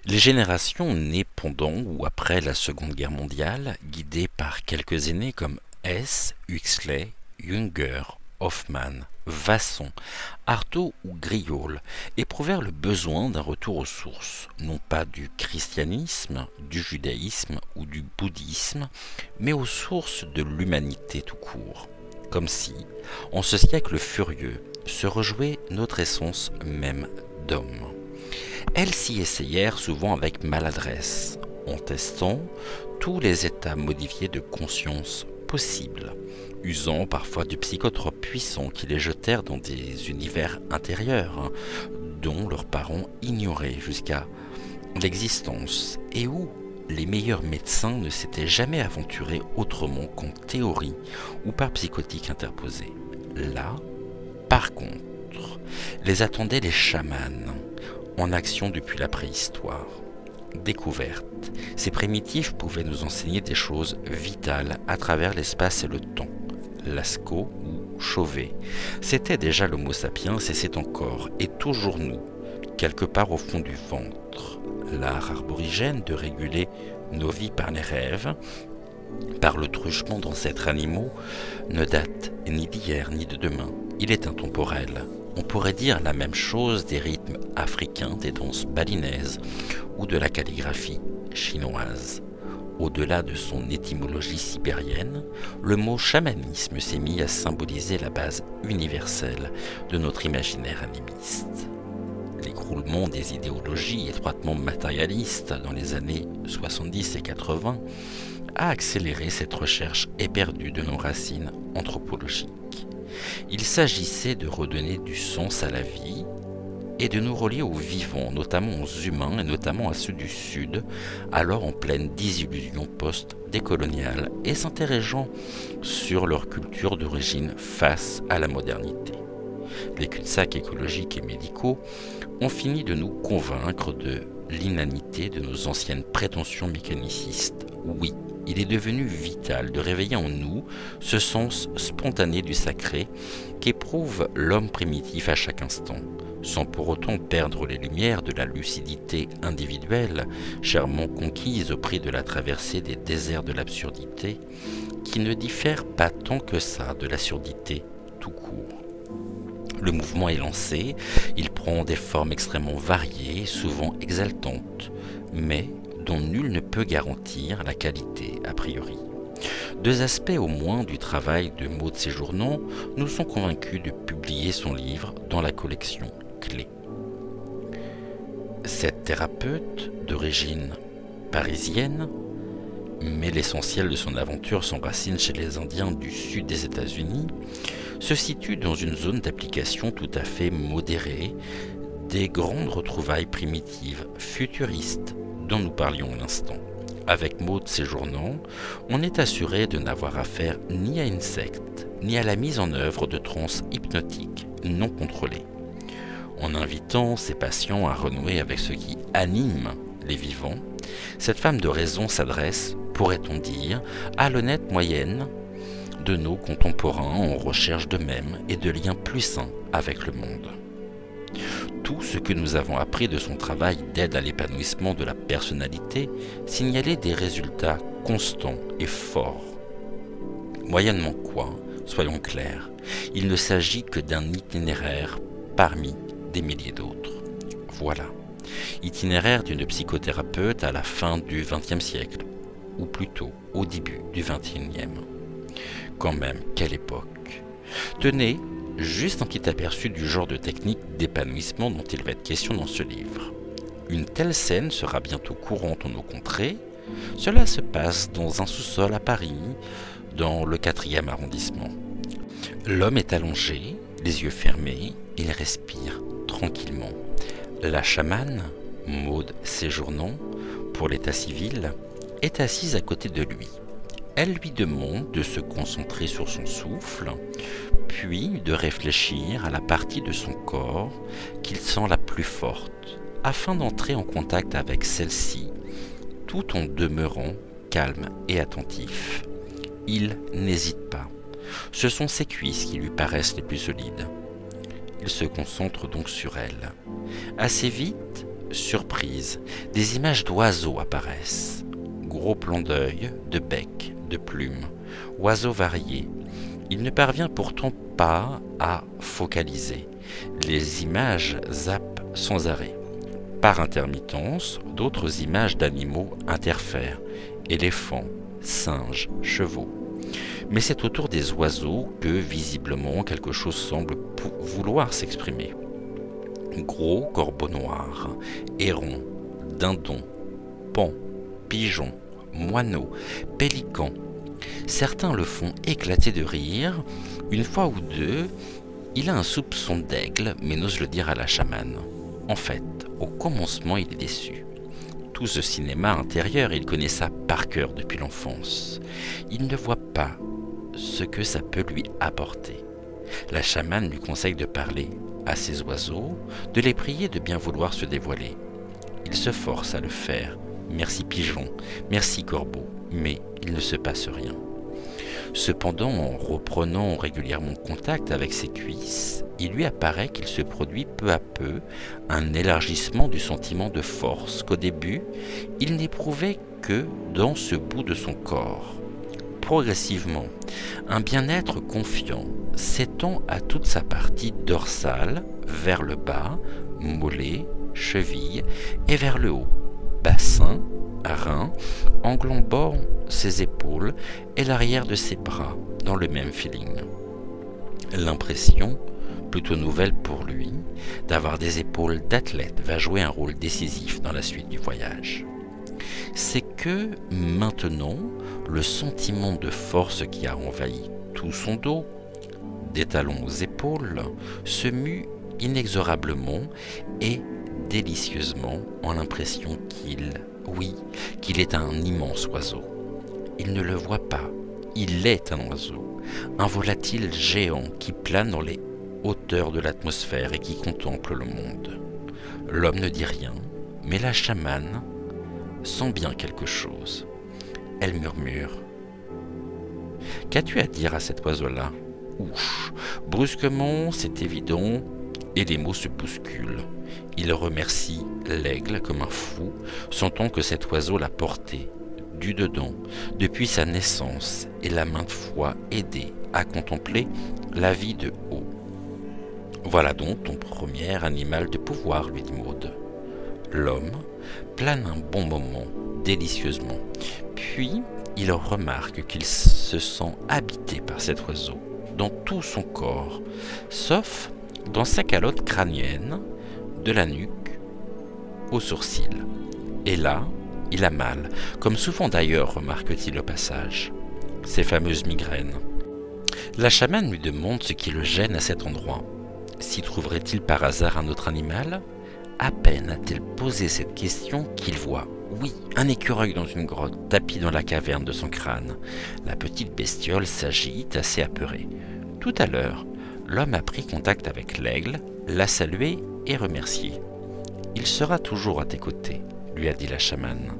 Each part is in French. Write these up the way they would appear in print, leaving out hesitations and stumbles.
Les générations nées pendant ou après la Seconde Guerre mondiale, guidées par quelques aînés comme Hess, Huxley, Jünger, Hoffmann, Vasson, Artaud ou Griaule, éprouvèrent le besoin d'un retour aux sources, non pas du christianisme, du judaïsme ou du bouddhisme, mais aux sources de l'humanité tout court. Comme si, en ce siècle furieux, se rejouait notre essence même d'homme. Elles s'y essayèrent souvent avec maladresse, en testant tous les états modifiés de conscience possibles, usant parfois de psychotropes puissants qui les jetèrent dans des univers intérieurs, dont leurs parents ignoraient jusqu'à l'existence, et où les meilleurs médecins ne s'étaient jamais aventurés autrement qu'en théorie ou par psychotique interposée. Là, par contre, les attendaient les chamans, en action depuis la préhistoire. Découverte, ces primitifs pouvaient nous enseigner des choses vitales à travers l'espace et le temps. Lascaux ou Chauvet, c'était déjà l'Homo sapiens et c'est encore, et toujours nous, quelque part au fond du ventre. L'art aborigène de réguler nos vies par les rêves, par le truchement d'ancêtres animaux, ne date ni d'hier ni de demain. Il est intemporel. On pourrait dire la même chose des rythmes africains, des danses balinaises ou de la calligraphie chinoise. Au-delà de son étymologie sibérienne, le mot chamanisme s'est mis à symboliser la base universelle de notre imaginaire animiste. L'écroulement des idéologies étroitement matérialistes dans les années 70 et 80 a accéléré cette recherche éperdue de nos racines anthropologiques. Il s'agissait de redonner du sens à la vie et de nous relier aux vivants, notamment aux humains et notamment à ceux du Sud, alors en pleine désillusion post-décoloniale et s'interrogeant sur leur culture d'origine face à la modernité. Les cul-de-sac écologiques et médicaux ont fini de nous convaincre de l'inanité de nos anciennes prétentions mécanicistes. Oui, il est devenu vital de réveiller en nous ce sens spontané du sacré qu'éprouve l'homme primitif à chaque instant, sans pour autant perdre les lumières de la lucidité individuelle, chèrement conquise au prix de la traversée des déserts de l'absurdité, qui ne diffère pas tant que ça de la surdité tout court. Le mouvement est lancé, il prend des formes extrêmement variées, souvent exaltantes, mais dont nul ne peut garantir la qualité a priori. Deux aspects au moins du travail de Maud Séjournon nous sont convaincus de publier son livre dans la collection Clé. Cette thérapeute, d'origine parisienne, mais l'essentiel de son aventure s'enracine chez les Indiens du sud des États-Unis, se situe dans une zone d'application tout à fait modérée des grandes retrouvailles primitives, futuristes, dont nous parlions à l'instant. Avec Maud Séjournon, on est assuré de n'avoir affaire ni à une secte, ni à la mise en œuvre de transes hypnotiques non contrôlées. En invitant ses patients à renouer avec ce qui anime les vivants, cette femme de raison s'adresse, pourrait-on dire, à l'honnête moyenne de nos contemporains en recherche d'eux-mêmes et de liens plus sains avec le monde. Tout ce que nous avons appris de son travail d'aide à l'épanouissement de la personnalité signalait des résultats constants et forts. Moyennement quoi, soyons clairs, il ne s'agit que d'un itinéraire parmi des milliers d'autres. Voilà, itinéraire d'une psychothérapeute à la fin du XXe siècle, ou plutôt au début du XXIe. Quand même, quelle époque! Tenez, juste un petit aperçu du genre de technique d'épanouissement dont il va être question dans ce livre. Une telle scène sera bientôt courante en nos contrées. Cela se passe dans un sous-sol à Paris, dans le 4e arrondissement. L'homme est allongé, les yeux fermés, il respire tranquillement. La chamane, Maud Séjournon, pour l'état civil, est assise à côté de lui. Elle lui demande de se concentrer sur son souffle, puis de réfléchir à la partie de son corps qu'il sent la plus forte, afin d'entrer en contact avec celle-ci, tout en demeurant calme et attentif. Il n'hésite pas. Ce sont ses cuisses qui lui paraissent les plus solides. Il se concentre donc sur elle. Assez vite, surprise, des images d'oiseaux apparaissent. Gros plan d'œil, de bec, de plumes, oiseaux variés. Il ne parvient pourtant pas à focaliser. Les images zappent sans arrêt. Par intermittence, d'autres images d'animaux interfèrent. Éléphants, singes, chevaux. Mais c'est autour des oiseaux que, visiblement, quelque chose semble vouloir s'exprimer. Gros corbeaux noirs, hérons, dindons, paons, pigeons, moineaux, pélicans. Certains le font éclater de rire. Une fois ou deux, il a un soupçon d'aigle, mais n'ose le dire à la chamane. En fait, au commencement, il est déçu. Tout ce cinéma intérieur, il connaît ça par cœur depuis l'enfance. Il ne voit pas ce que ça peut lui apporter. La chamane lui conseille de parler à ces oiseaux, de les prier de bien vouloir se dévoiler. Il se force à le faire. Merci pigeon, merci corbeau, mais il ne se passe rien. Cependant, en reprenant régulièrement contact avec ses cuisses, il lui apparaît qu'il se produit peu à peu un élargissement du sentiment de force qu'au début, il n'éprouvait que dans ce bout de son corps. Progressivement, un bien-être confiant s'étend à toute sa partie dorsale, vers le bas, mollet, cheville, et vers le haut, bassin, rein, englobant ses épaules et l'arrière de ses bras dans le même feeling. L'impression, plutôt nouvelle pour lui, d'avoir des épaules d'athlète va jouer un rôle décisif dans la suite du voyage. C'est que maintenant, le sentiment de force qui a envahi tout son dos, des talons aux épaules, se mue inexorablement et délicieusement en l'impression qu'il est un immense oiseau. Il ne le voit pas, il est un oiseau, un volatile géant qui plane dans les hauteurs de l'atmosphère et qui contemple le monde. L'homme ne dit rien, mais la chamane sent bien quelque chose. Elle murmure. « Qu'as-tu à dire à cet oiseau-là » Ouch ! Brusquement, c'est évident, et les mots se bousculent. Il remercie l'aigle comme un fou, sentant que cet oiseau l'a porté, du dedans, depuis sa naissance, et l'a maintes fois aidé à contempler la vie de haut. « Voilà donc ton premier animal de pouvoir, lui dit Maud. » L'homme plane un bon moment, délicieusement. Puis, il remarque qu'il se sent habité par cet oiseau, dans tout son corps, sauf dans sa calotte crânienne, de la nuque aux sourcils. Et là, il a mal, comme souvent d'ailleurs, remarque-t-il au passage. Ses fameuses migraines. La chamane lui demande ce qui le gêne à cet endroit. S'y trouverait-il par hasard un autre animal ? À peine a-t-il posé cette question qu'il voit, oui, un écureuil dans une grotte, tapi dans la caverne de son crâne. La petite bestiole s'agite, assez apeurée. Tout à l'heure, l'homme a pris contact avec l'aigle, l'a salué et remercié. « Il sera toujours à tes côtés », lui a dit la chamane.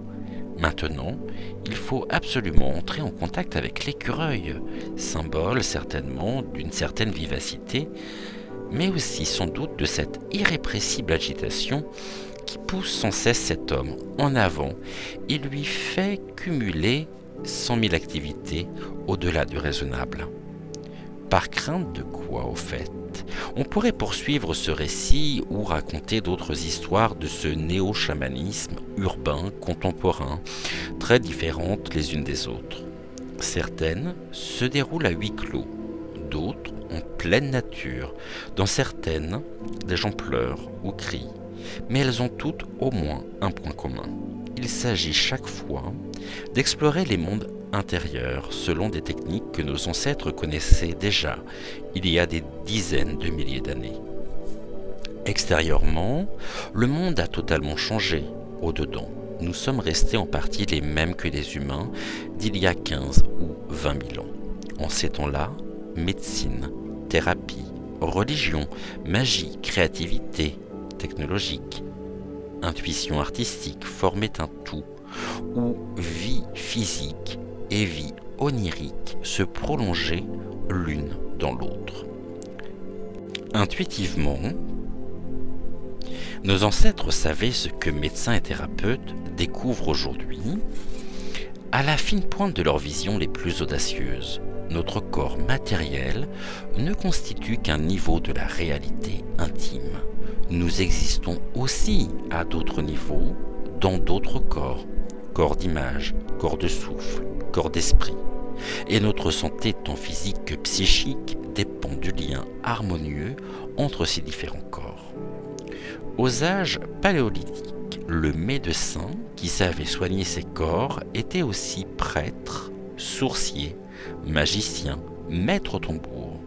Maintenant, il faut absolument entrer en contact avec l'écureuil, symbole certainement d'une certaine vivacité, mais aussi sans doute de cette irrépressible agitation qui pousse sans cesse cet homme en avant et lui fait cumuler 100 000 activités au-delà du raisonnable. Par crainte de quoi, au fait? On pourrait poursuivre ce récit ou raconter d'autres histoires de ce néo-chamanisme urbain contemporain, très différentes les unes des autres. Certaines se déroulent à huis clos, d'autres en pleine nature. Dans certaines, les gens pleurent ou crient, mais elles ont toutes au moins un point commun. Il s'agit chaque fois d'explorer les mondes intérieurs selon des techniques que nos ancêtres connaissaient déjà il y a des dizaines de milliers d'années. Extérieurement, le monde a totalement changé. Au-dedans, nous sommes restés en partie les mêmes que les humains d'il y a 15 ou 20 000 ans. En ces temps-là, médecine, thérapie, religion, magie, créativité technologique, intuition artistique formaient un tout où vie physique et vie onirique se prolongeaient l'une dans l'autre. Intuitivement, Nos ancêtres savaient ce que médecins et thérapeutes découvrent aujourd'hui. À la fine pointe de leurs visions les plus audacieuses, notre corps matériel ne constitue qu'un niveau de la réalité intime. Nous existons aussi à d'autres niveaux, dans d'autres corps, corps d'image, corps de souffle, corps d'esprit. Et notre santé tant physique que psychique dépend du lien harmonieux entre ces différents corps. Aux âges paléolithiques, le médecin qui savait soigner ses corps était aussi prêtre, sourcier, magicien, maître tambour.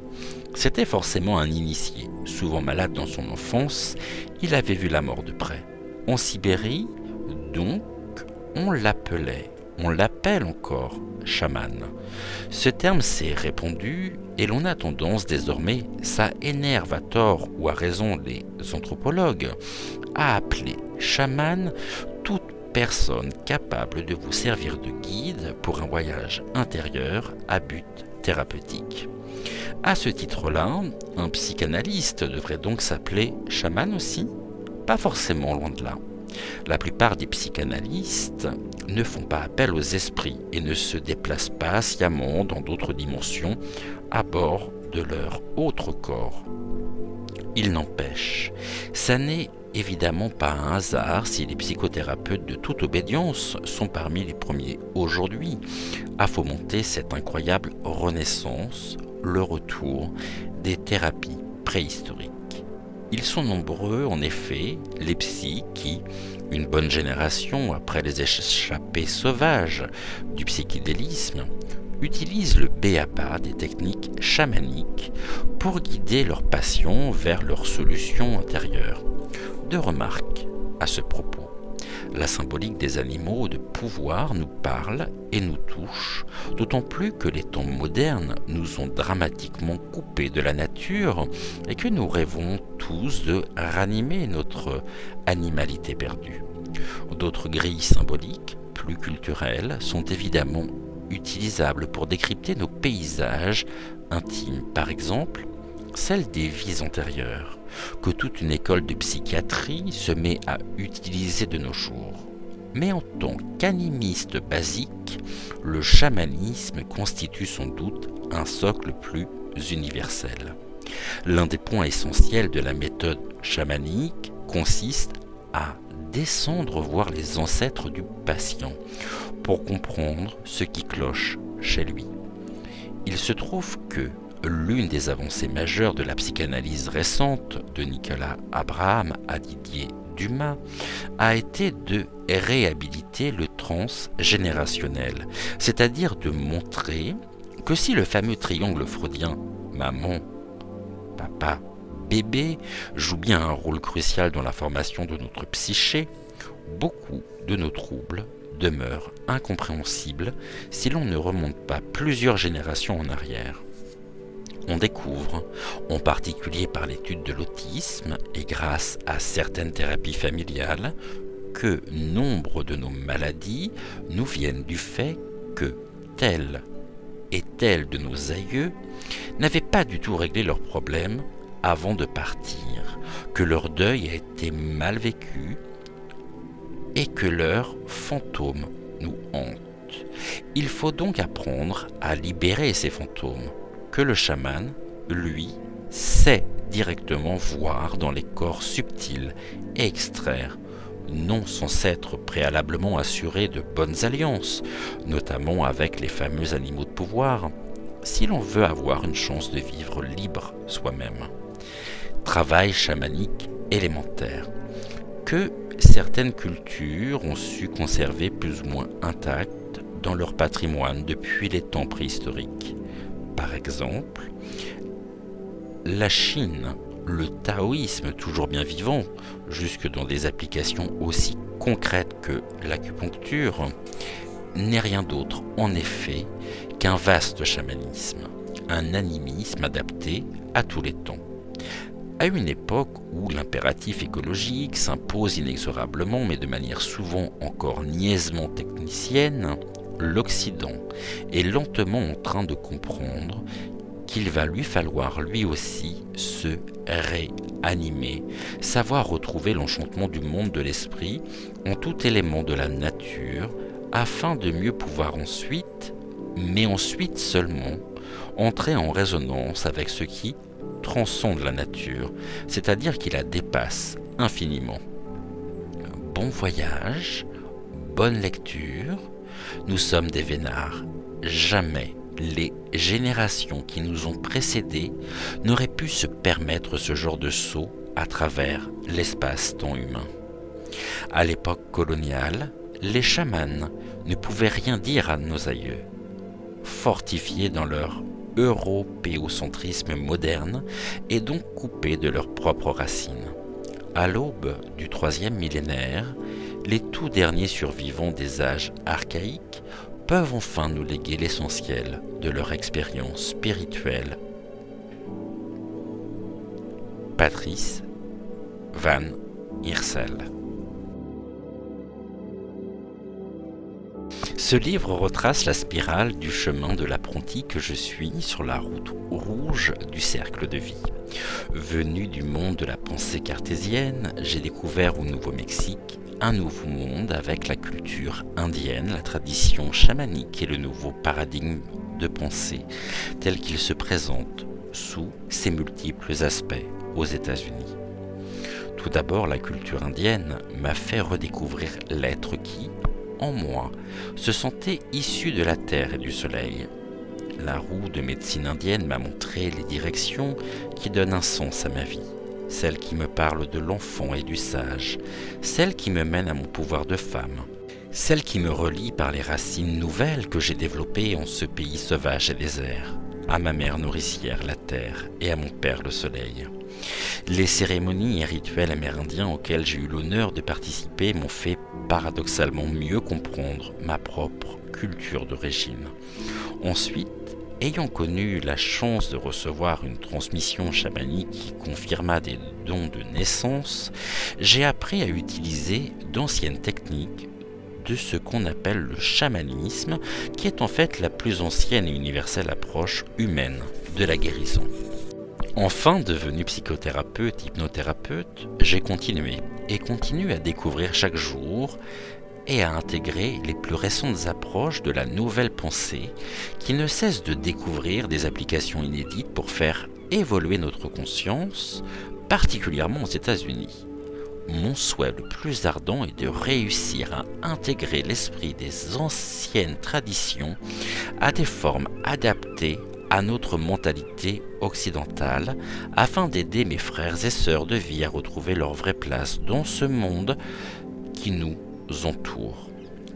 C'était forcément un initié, souvent malade dans son enfance, il avait vu la mort de près. En Sibérie, donc, on l'appelle encore chaman. Ce terme s'est répandu et l'on a tendance désormais, ça énerve à tort ou à raison les anthropologues, à appeler chaman toute personne capable de vous servir de guide pour un voyage intérieur à but thérapeutique. À ce titre-là, un psychanalyste devrait donc s'appeler chaman aussi? Pas forcément, loin de là. La plupart des psychanalystes ne font pas appel aux esprits et ne se déplacent pas sciemment dans d'autres dimensions à bord de leur autre corps. Il n'empêche, ça n'est évidemment pas un hasard si les psychothérapeutes de toute obédience sont parmi les premiers aujourd'hui à fomenter cette incroyable renaissance, le retour des thérapies préhistoriques. Ils sont nombreux, en effet, les psys qui, une bonne génération après les échappées sauvages du psychédélisme, utilisent le b.a.-ba des techniques chamaniques pour guider leurs patients vers leurs solutions intérieures. Deux remarques à ce propos. La symbolique des animaux de pouvoir nous parle et nous touche, d'autant plus que les temps modernes nous ont dramatiquement coupés de la nature et que nous rêvons tous de ranimer notre animalité perdue. D'autres grilles symboliques, plus culturelles, sont évidemment utilisables pour décrypter nos paysages intimes, par exemple celle des vies antérieures, que toute une école de psychiatrie se met à utiliser de nos jours. Mais en tant qu'animiste basique, le chamanisme constitue sans doute un socle plus universel. L'un des points essentiels de la méthode chamanique consiste à descendre voir les ancêtres du patient pour comprendre ce qui cloche chez lui. Il se trouve que l'une des avancées majeures de la psychanalyse récente, de Nicolas Abraham à Didier Dumas, a été de réhabiliter le transgénérationnel, c'est-à-dire de montrer que si le fameux triangle freudien maman, papa, bébé joue bien un rôle crucial dans la formation de notre psyché, beaucoup de nos troubles demeurent incompréhensibles si l'on ne remonte pas plusieurs générations en arrière. On découvre, en particulier par l'étude de l'autisme et grâce à certaines thérapies familiales, que nombre de nos maladies nous viennent du fait que tel et tel de nos aïeux n'avaient pas du tout réglé leurs problèmes avant de partir, que leur deuil a été mal vécu et que leurs fantômes nous hantent. Il faut donc apprendre à libérer ces fantômes, que le chaman, lui, sait directement voir dans les corps subtils et extraire, non sans s'être préalablement assuré de bonnes alliances, notamment avec les fameux animaux de pouvoir, si l'on veut avoir une chance de vivre libre soi-même. Travail chamanique élémentaire, que certaines cultures ont su conserver plus ou moins intact dans leur patrimoine depuis les temps préhistoriques. Par exemple, la Chine, le taoïsme toujours bien vivant, jusque dans des applications aussi concrètes que l'acupuncture, n'est rien d'autre en effet qu'un vaste chamanisme, un animisme adapté à tous les temps. À une époque où l'impératif écologique s'impose inexorablement, mais de manière souvent encore niaisement technicienne, l'Occident est lentement en train de comprendre qu'il va lui falloir lui aussi se réanimer, savoir retrouver l'enchantement du monde de l'esprit en tout élément de la nature, afin de mieux pouvoir ensuite, mais ensuite seulement, entrer en résonance avec ce qui transcende la nature, c'est-à-dire qui la dépasse infiniment. Bon voyage, bonne lecture, nous sommes des vénards, jamais les générations qui nous ont précédés n'auraient pu se permettre ce genre de saut à travers l'espace-temps humain. À l'époque coloniale, les chamans ne pouvaient rien dire à nos aïeux. Fortifiés dans leur européocentrisme moderne et donc coupés de leurs propres racines. À l'aube du 3e millénaire, les tout derniers survivants des âges archaïques peuvent enfin nous léguer l'essentiel de leur expérience spirituelle. Patrice Van Iersel. Ce livre retrace la spirale du chemin de l'apprenti que je suis sur la route rouge du cercle de vie. Venu du monde de la pensée cartésienne, j'ai découvert au Nouveau-Mexique un nouveau monde avec la culture indienne, la tradition chamanique et le nouveau paradigme de pensée tel qu'il se présente sous ses multiples aspects aux États-Unis. Tout d'abord, la culture indienne m'a fait redécouvrir l'être qui, en moi, se sentait issu de la terre et du soleil. La roue de médecine indienne m'a montré les directions qui donnent un sens à ma vie. Celle qui me parle de l'enfant et du sage, celle qui me mène à mon pouvoir de femme, celle qui me relie par les racines nouvelles que j'ai développées en ce pays sauvage et désert, à ma mère nourricière, la terre, et à mon père, le soleil. Les cérémonies et rituels amérindiens auxquels j'ai eu l'honneur de participer m'ont fait paradoxalement mieux comprendre ma propre culture d'origine. Ensuite, ayant connu la chance de recevoir une transmission chamanique qui confirma des dons de naissance, j'ai appris à utiliser d'anciennes techniques de ce qu'on appelle le chamanisme, qui est en fait la plus ancienne et universelle approche humaine de la guérison. Enfin, devenu psychothérapeute, hypnothérapeute, j'ai continué et continue à découvrir chaque jour et à intégrer les plus récentes approches de la nouvelle pensée qui ne cesse de découvrir des applications inédites pour faire évoluer notre conscience, particulièrement aux États-Unis. Mon souhait le plus ardent est de réussir à intégrer l'esprit des anciennes traditions à des formes adaptées à notre mentalité occidentale afin d'aider mes frères et sœurs de vie à retrouver leur vraie place dans ce monde qui nous entoure.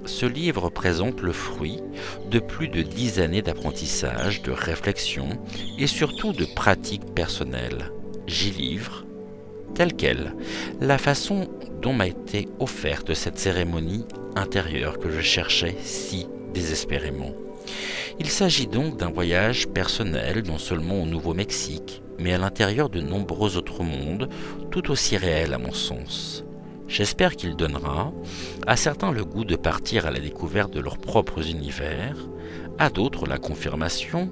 Ce livre présente le fruit de plus de 10 années d'apprentissage, de réflexion et surtout de pratiques personnelles. J'y livre, telle quelle, la façon dont m'a été offerte cette cérémonie intérieure que je cherchais si désespérément. Il s'agit donc d'un voyage personnel non seulement au Nouveau-Mexique, mais à l'intérieur de nombreux autres mondes, tout aussi réels à mon sens. J'espère qu'il donnera à certains le goût de partir à la découverte de leurs propres univers, à d'autres la confirmation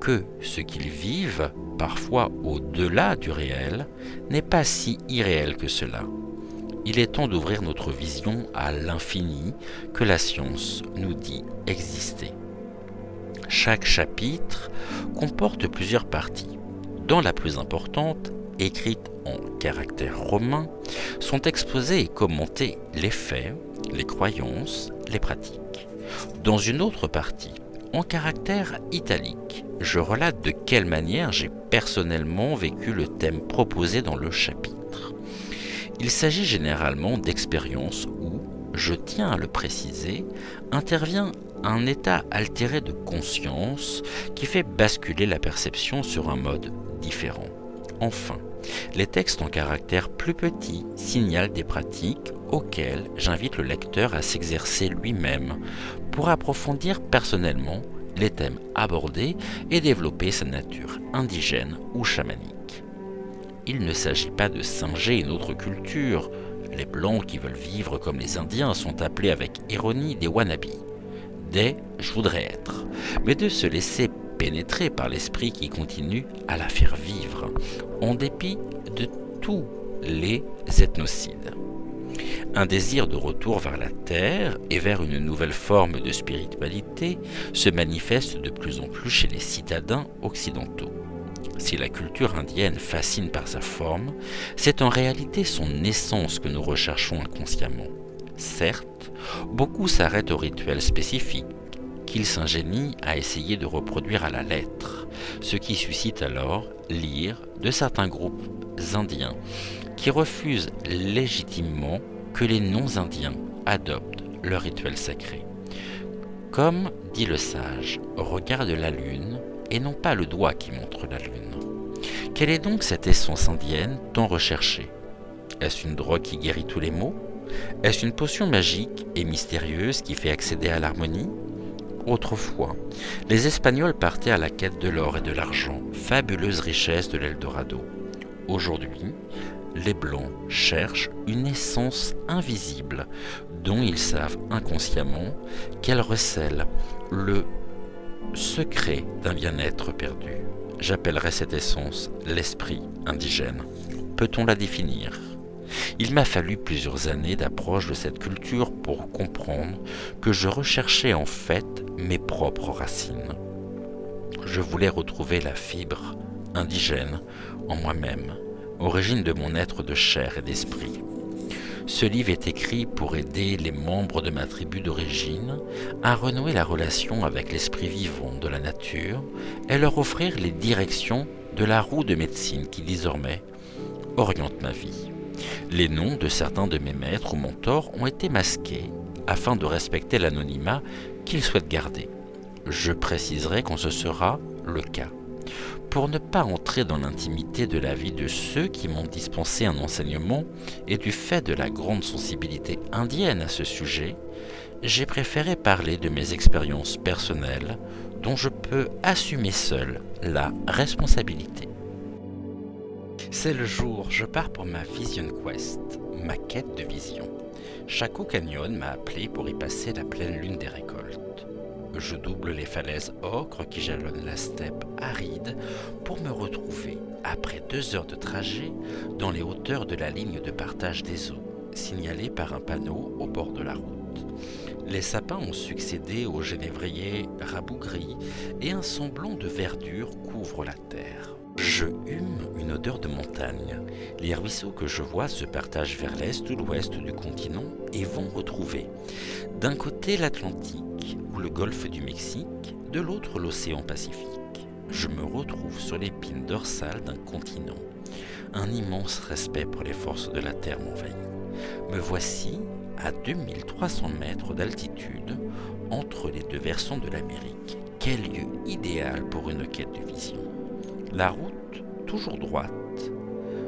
que ce qu'ils vivent, parfois au-delà du réel, n'est pas si irréel que cela. Il est temps d'ouvrir notre vision à l'infini que la science nous dit exister. Chaque chapitre comporte plusieurs parties. Dans la plus importante, écrite en caractères romains, sont exposés et commentés les faits, les croyances, les pratiques. Dans une autre partie, en caractère italique, je relate de quelle manière j'ai personnellement vécu le thème proposé dans le chapitre. Il s'agit généralement d'expériences où, je tiens à le préciser, intervient un état altéré de conscience qui fait basculer la perception sur un mode différent. Enfin, les textes en caractère plus petit signalent des pratiques auxquelles j'invite le lecteur à s'exercer lui-même pour approfondir personnellement les thèmes abordés et développer sa nature indigène ou chamanique. Il ne s'agit pas de singer une autre culture. Les Blancs qui veulent vivre comme les Indiens sont appelés avec ironie des wannabes, des « je voudrais être », mais de se laisser pénétré par l'esprit qui continue à la faire vivre, en dépit de tous les ethnocides. Un désir de retour vers la terre et vers une nouvelle forme de spiritualité se manifeste de plus en plus chez les citadins occidentaux. Si la culture indienne fascine par sa forme, c'est en réalité son essence que nous recherchons inconsciemment. Certes, beaucoup s'arrêtent aux rituels spécifiques, qu'ils s'ingénient à essayer de reproduire à la lettre, ce qui suscite alors l'ire de certains groupes indiens qui refusent légitimement que les non-indiens adoptent leurs rituels sacrés. Comme dit le sage, regarde la lune et non pas le doigt qui montre la lune. Quelle est donc cette essence indienne tant recherchée? Est-ce une drogue qui guérit tous les maux? Est-ce une potion magique et mystérieuse qui fait accéder à l'harmonie? Autrefois, les Espagnols partaient à la quête de l'or et de l'argent, fabuleuse richesse de l'Eldorado. Aujourd'hui, les Blancs cherchent une essence invisible dont ils savent inconsciemment qu'elle recèle le secret d'un bien-être perdu. J'appellerais cette essence l'esprit indigène. Peut-on la définir? Il m'a fallu plusieurs années d'approche de cette culture pour comprendre que je recherchais en fait mes propres racines. Je voulais retrouver la fibre indigène en moi-même, origine de mon être de chair et d'esprit. Ce livre est écrit pour aider les membres de ma tribu d'origine à renouer la relation avec l'esprit vivant de la nature et leur offrir les directions de la roue de médecine qui désormais oriente ma vie. Les noms de certains de mes maîtres ou mentors ont été masqués afin de respecter l'anonymat qu'ils souhaitent garder. Je préciserai quand ce sera le cas. Pour ne pas entrer dans l'intimité de la vie de ceux qui m'ont dispensé un enseignement et du fait de la grande sensibilité indienne à ce sujet, j'ai préféré parler de mes expériences personnelles dont je peux assumer seul la responsabilité. C'est le jour, je pars pour ma Vision Quest, ma quête de vision. Chaco Canyon m'a appelé pour y passer la pleine lune des récoltes. Je double les falaises ocre qui jalonnent la steppe aride pour me retrouver, après 2 heures de trajet, dans les hauteurs de la ligne de partage des eaux, signalée par un panneau au bord de la route. Les sapins ont succédé aux genévriers rabougris et un semblant de verdure couvre la terre. Je hume une odeur de montagne. Les ruisseaux que je vois se partagent vers l'est ou l'ouest du continent et vont retrouver d'un côté l'Atlantique ou le golfe du Mexique, de l'autre l'océan Pacifique. Je me retrouve sur l'épine dorsale d'un continent. Un immense respect pour les forces de la Terre m'envahit. Me voici à 2300 mètres d'altitude entre les 2 versants de l'Amérique. Quel lieu idéal pour une quête de vision. La route, toujours droite,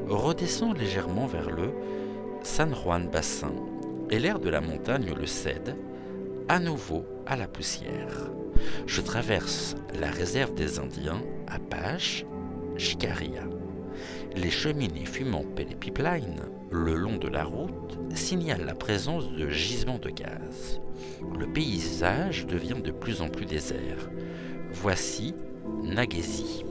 redescend légèrement vers le San Juan Bassin et l'air de la montagne le cède, à nouveau à la poussière. Je traverse la réserve des Indiens Apache Jicarilla. Les cheminées fumantes et les pipelines le long de la route signalent la présence de gisements de gaz. Le paysage devient de plus en plus désert. Voici Nagesi.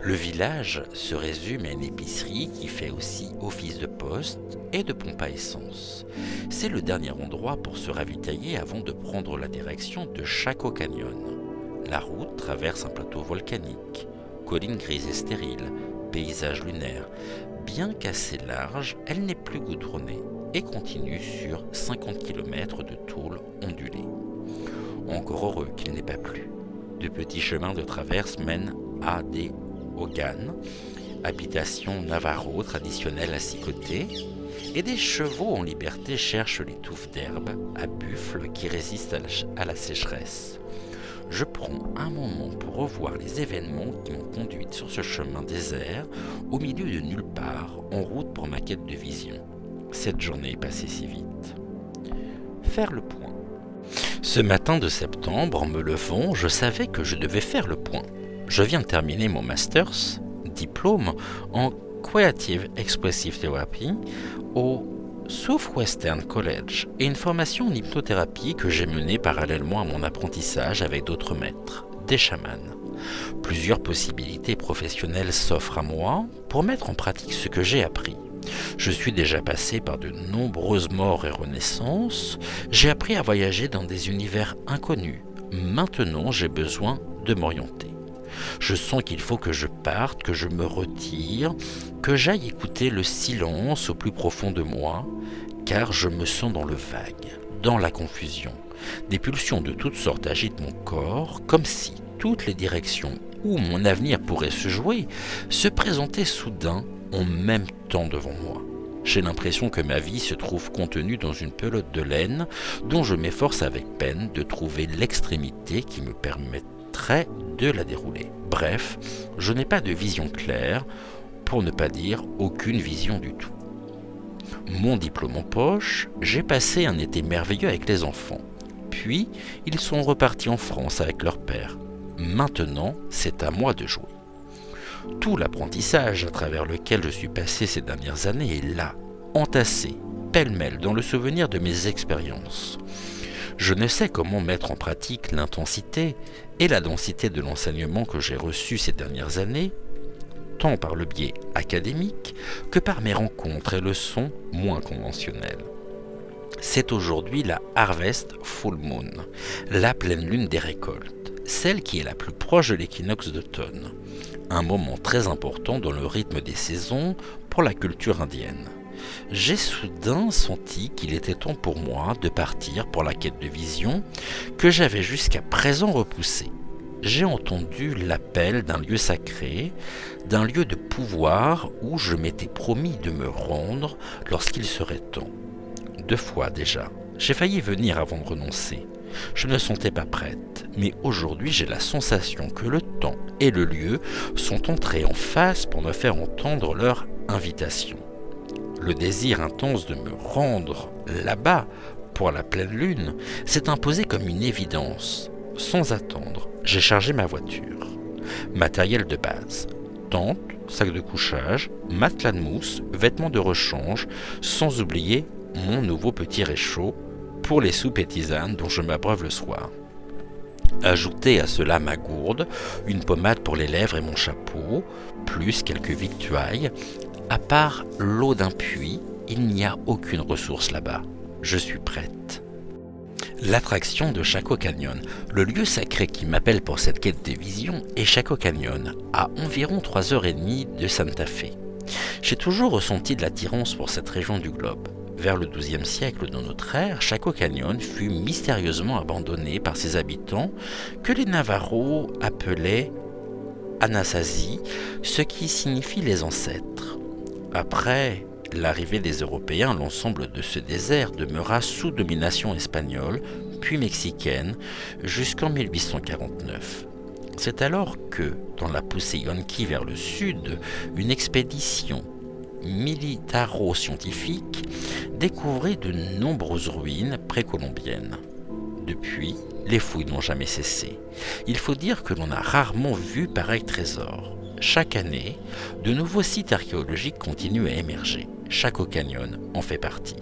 Le village se résume à une épicerie qui fait aussi office de poste et de pompe à essence. C'est le dernier endroit pour se ravitailler avant de prendre la direction de Chaco Canyon. La route traverse un plateau volcanique, collines grises et stériles, paysage lunaire. Bien qu'assez large, elle n'est plus goudronnée et continue sur 50 km de tôle ondulée. Encore heureux qu'il n'ait pas plu. De petits chemins de traverse mènent à des Hogan, habitation Navarro traditionnelle à 6 côtés, et des chevaux en liberté cherchent les touffes d'herbe à buffles qui résistent à la sécheresse. Je prends un moment pour revoir les événements qui m'ont conduite sur ce chemin désert, au milieu de nulle part, en route pour ma quête de vision. Cette journée est passée si vite. Faire le point. Ce matin de septembre, en me levant, je savais que je devais faire le point. Je viens de terminer mon master's, diplôme en Creative Expressive Therapy au Southwestern College et une formation en hypnothérapie que j'ai menée parallèlement à mon apprentissage avec d'autres maîtres, des chamans. Plusieurs possibilités professionnelles s'offrent à moi pour mettre en pratique ce que j'ai appris. Je suis déjà passé par de nombreuses morts et renaissances. J'ai appris à voyager dans des univers inconnus. Maintenant, j'ai besoin de m'orienter. Je sens qu'il faut que je parte, que je me retire, que j'aille écouter le silence au plus profond de moi, car je me sens dans le vague, dans la confusion. Des pulsions de toutes sortes agitent mon corps, comme si toutes les directions où mon avenir pourrait se jouer se présentaient soudain en même temps devant moi. J'ai l'impression que ma vie se trouve contenue dans une pelote de laine dont je m'efforce avec peine de trouver l'extrémité qui me permettrait de la dérouler. Bref, je n'ai pas de vision claire, pour ne pas dire aucune vision du tout. Mon diplôme en poche, j'ai passé un été merveilleux avec les enfants. Puis, ils sont repartis en France avec leur père. Maintenant, c'est à moi de jouer. Tout l'apprentissage à travers lequel je suis passé ces dernières années est là, entassé, pêle-mêle dans le souvenir de mes expériences. Je ne sais comment mettre en pratique l'intensité et la densité de l'enseignement que j'ai reçu ces dernières années, tant par le biais académique que par mes rencontres et leçons moins conventionnelles. C'est aujourd'hui la Harvest Full Moon, la pleine lune des récoltes, celle qui est la plus proche de l'équinoxe d'automne, un moment très important dans le rythme des saisons pour la culture indienne. J'ai soudain senti qu'il était temps pour moi de partir pour la quête de vision que j'avais jusqu'à présent repoussée. J'ai entendu l'appel d'un lieu sacré, d'un lieu de pouvoir où je m'étais promis de me rendre lorsqu'il serait temps. 2 fois déjà, j'ai failli venir avant de renoncer. Je ne me sentais pas prête, mais aujourd'hui j'ai la sensation que le temps et le lieu sont entrés en face pour me faire entendre leur invitation. Le désir intense de me rendre là-bas pour la pleine lune s'est imposé comme une évidence. Sans attendre, j'ai chargé ma voiture. Matériel de base, tente, sac de couchage, matelas de mousse, vêtements de rechange, sans oublier mon nouveau petit réchaud pour les soupes et tisanes dont je m'abreuve le soir. Ajoutez à cela ma gourde, une pommade pour les lèvres et mon chapeau, plus quelques victuailles. À part l'eau d'un puits, il n'y a aucune ressource là-bas. Je suis prête. L'attraction de Chaco Canyon, le lieu sacré qui m'appelle pour cette quête des visions, est Chaco Canyon, à environ 3h30 de Santa Fe. J'ai toujours ressenti de l'attirance pour cette région du globe. Vers le XIIe siècle de notre ère, Chaco Canyon fut mystérieusement abandonné par ses habitants que les Navajos appelaient Anasazi, ce qui signifie les ancêtres. Après l'arrivée des Européens, l'ensemble de ce désert demeura sous domination espagnole, puis mexicaine, jusqu'en 1849. C'est alors que, dans la poussée Yonki vers le sud, une expédition militaro-scientifique découvrit de nombreuses ruines précolombiennes. Depuis, les fouilles n'ont jamais cessé. Il faut dire que l'on a rarement vu pareil trésor. Chaque année, de nouveaux sites archéologiques continuent à émerger. Chaco Canyon en fait partie.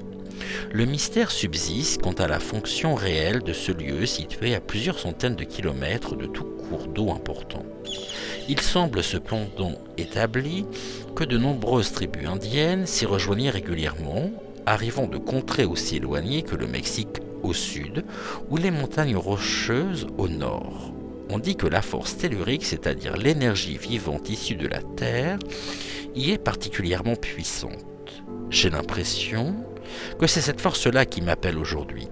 Le mystère subsiste quant à la fonction réelle de ce lieu situé à plusieurs centaines de kilomètres de tout cours d'eau important. Il semble cependant établi que de nombreuses tribus indiennes s'y rejoignaient régulièrement, arrivant de contrées aussi éloignées que le Mexique au sud ou les montagnes rocheuses au nord. On dit que la force tellurique, c'est-à-dire l'énergie vivante issue de la Terre, y est particulièrement puissante. J'ai l'impression que c'est cette force-là qui m'appelle aujourd'hui.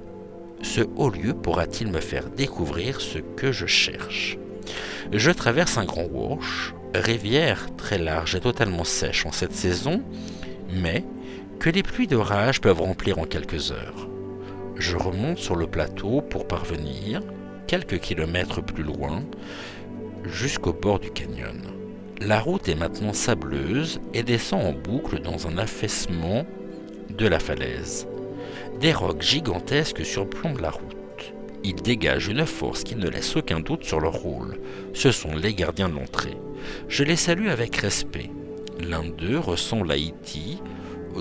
Ce haut lieu pourra-t-il me faire découvrir ce que je cherche? Je traverse un grand wash, rivière très large et totalement sèche en cette saison, mais que les pluies d'orage peuvent remplir en quelques heures. Je remonte sur le plateau pour parvenir, quelques kilomètres plus loin, jusqu'au bord du canyon. La route est maintenant sableuse et descend en boucle dans un affaissement de la falaise. Des rocs gigantesques surplombent la route. Ils dégagent une force qui ne laisse aucun doute sur leur rôle. Ce sont les gardiens de l'entrée. Je les salue avec respect. L'un d'eux ressemble à E.T.,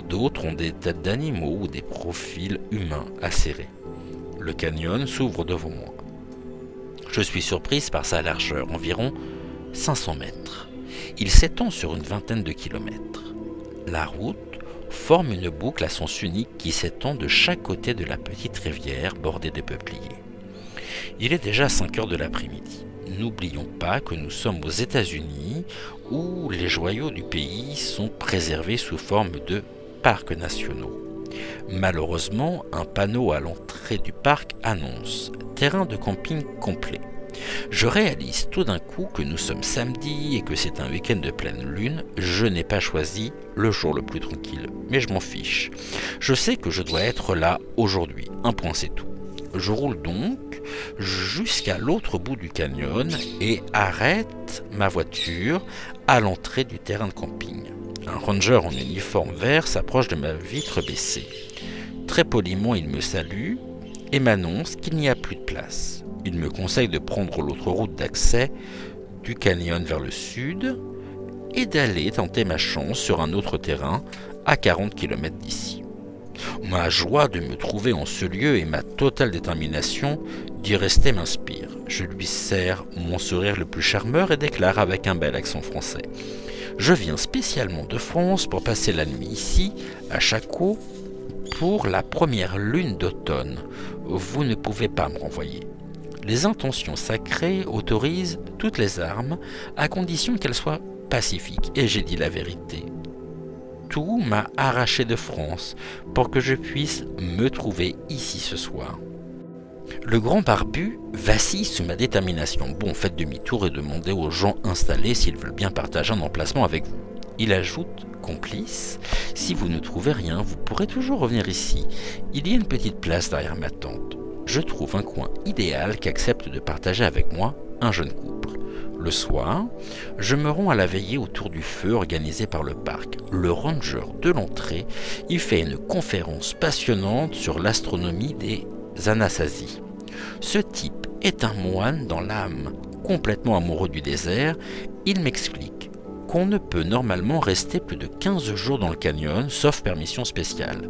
d'autres ont des têtes d'animaux ou des profils humains acérés. Le canyon s'ouvre devant moi. Je suis surprise par sa largeur, environ 500 mètres. Il s'étend sur une vingtaine de kilomètres. La route forme une boucle à sens unique qui s'étend de chaque côté de la petite rivière bordée de peupliers. Il est déjà 5 heures de l'après-midi. N'oublions pas que nous sommes aux États-Unis où les joyaux du pays sont préservés sous forme de parcs nationaux. Malheureusement, un panneau à l'entrée du parc annonce « Terrain de camping complet ». Je réalise tout d'un coup que nous sommes samedi et que c'est un week-end de pleine lune. Je n'ai pas choisi le jour le plus tranquille, mais je m'en fiche. Je sais que je dois être là aujourd'hui, un point c'est tout. Je roule donc jusqu'à l'autre bout du canyon et arrête ma voiture à l'entrée du terrain de camping. Un ranger en uniforme vert s'approche de ma vitre baissée. Très poliment, il me salue et m'annonce qu'il n'y a plus de place. Il me conseille de prendre l'autre route d'accès du canyon vers le sud et d'aller tenter ma chance sur un autre terrain à 40 km d'ici. Ma joie de me trouver en ce lieu et ma totale détermination d'y rester m'inspire. Je lui serre mon sourire le plus charmeur et déclare avec un bel accent français: « Je viens spécialement de France pour passer la nuit ici, à Chaco, pour la première lune d'automne. Vous ne pouvez pas me renvoyer. Les intentions sacrées autorisent toutes les armes, à condition qu'elles soient pacifiques. » Et j'ai dit la vérité. Tout m'a arraché de France pour que je puisse me trouver ici ce soir. Le grand barbu vacille sous ma détermination. Bon, faites demi-tour et demandez aux gens installés s'ils veulent bien partager un emplacement avec vous. Il ajoute, complice: « Si vous ne trouvez rien, vous pourrez toujours revenir ici. Il y a une petite place derrière ma tente. Je trouve un coin idéal qu'accepte de partager avec moi un jeune couple. Le soir, je me rends à la veillée autour du feu organisé par le parc. Le ranger de l'entrée y fait une conférence passionnante sur l'astronomie des Anasazi. Ce type est un moine dans l'âme, complètement amoureux du désert. Il m'explique qu'on ne peut normalement rester plus de 15 jours dans le canyon, sauf permission spéciale.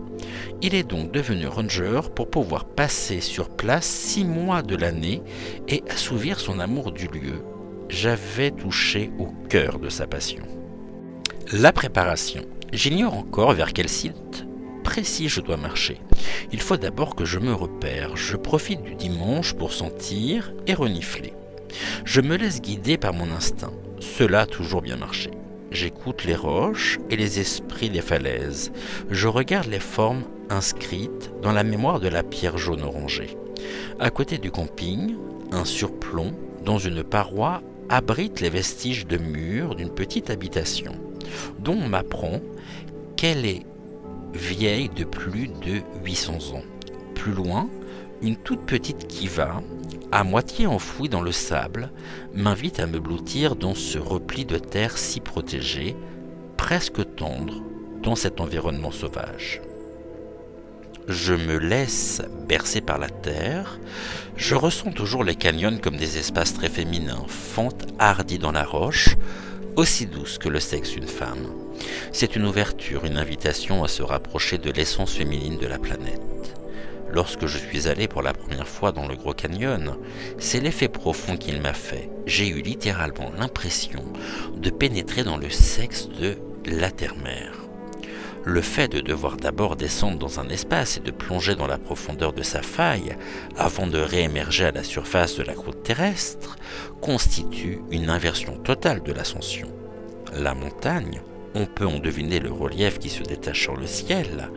Il est donc devenu ranger pour pouvoir passer sur place 6 mois de l'année et assouvir son amour du lieu. J'avais touché au cœur de sa passion. La préparation. J'ignore encore vers quel site précis je dois marcher. Il faut d'abord que je me repère. Je profite du dimanche pour sentir et renifler. Je me laisse guider par mon instinct. Cela a toujours bien marché. J'écoute les roches et les esprits des falaises. Je regarde les formes inscrites dans la mémoire de la pierre jaune orangée. À côté du camping, un surplomb dans une paroi abrite les vestiges de murs d'une petite habitation, dont on m'apprend qu'elle est vieille de plus de 800 ans. Plus loin, une toute petite kiva, à moitié enfouie dans le sable, m'invite à me blottir dans ce repli de terre si protégé, presque tendre, dans cet environnement sauvage. Je me laisse bercer par la terre. Je ressens toujours les canyons comme des espaces très féminins, fente hardie dans la roche, aussi douce que le sexe d'une femme. C'est une ouverture, une invitation à se rapprocher de l'essence féminine de la planète. Lorsque je suis allé pour la première fois dans le Gros Canyon, c'est l'effet profond qu'il m'a fait. J'ai eu littéralement l'impression de pénétrer dans le sexe de la terre-mère. Le fait de devoir d'abord descendre dans un espace et de plonger dans la profondeur de sa faille avant de réémerger à la surface de la croûte terrestre constitue une inversion totale de l'ascension. La montagne, on peut en deviner le relief qui se détache sur le ciel,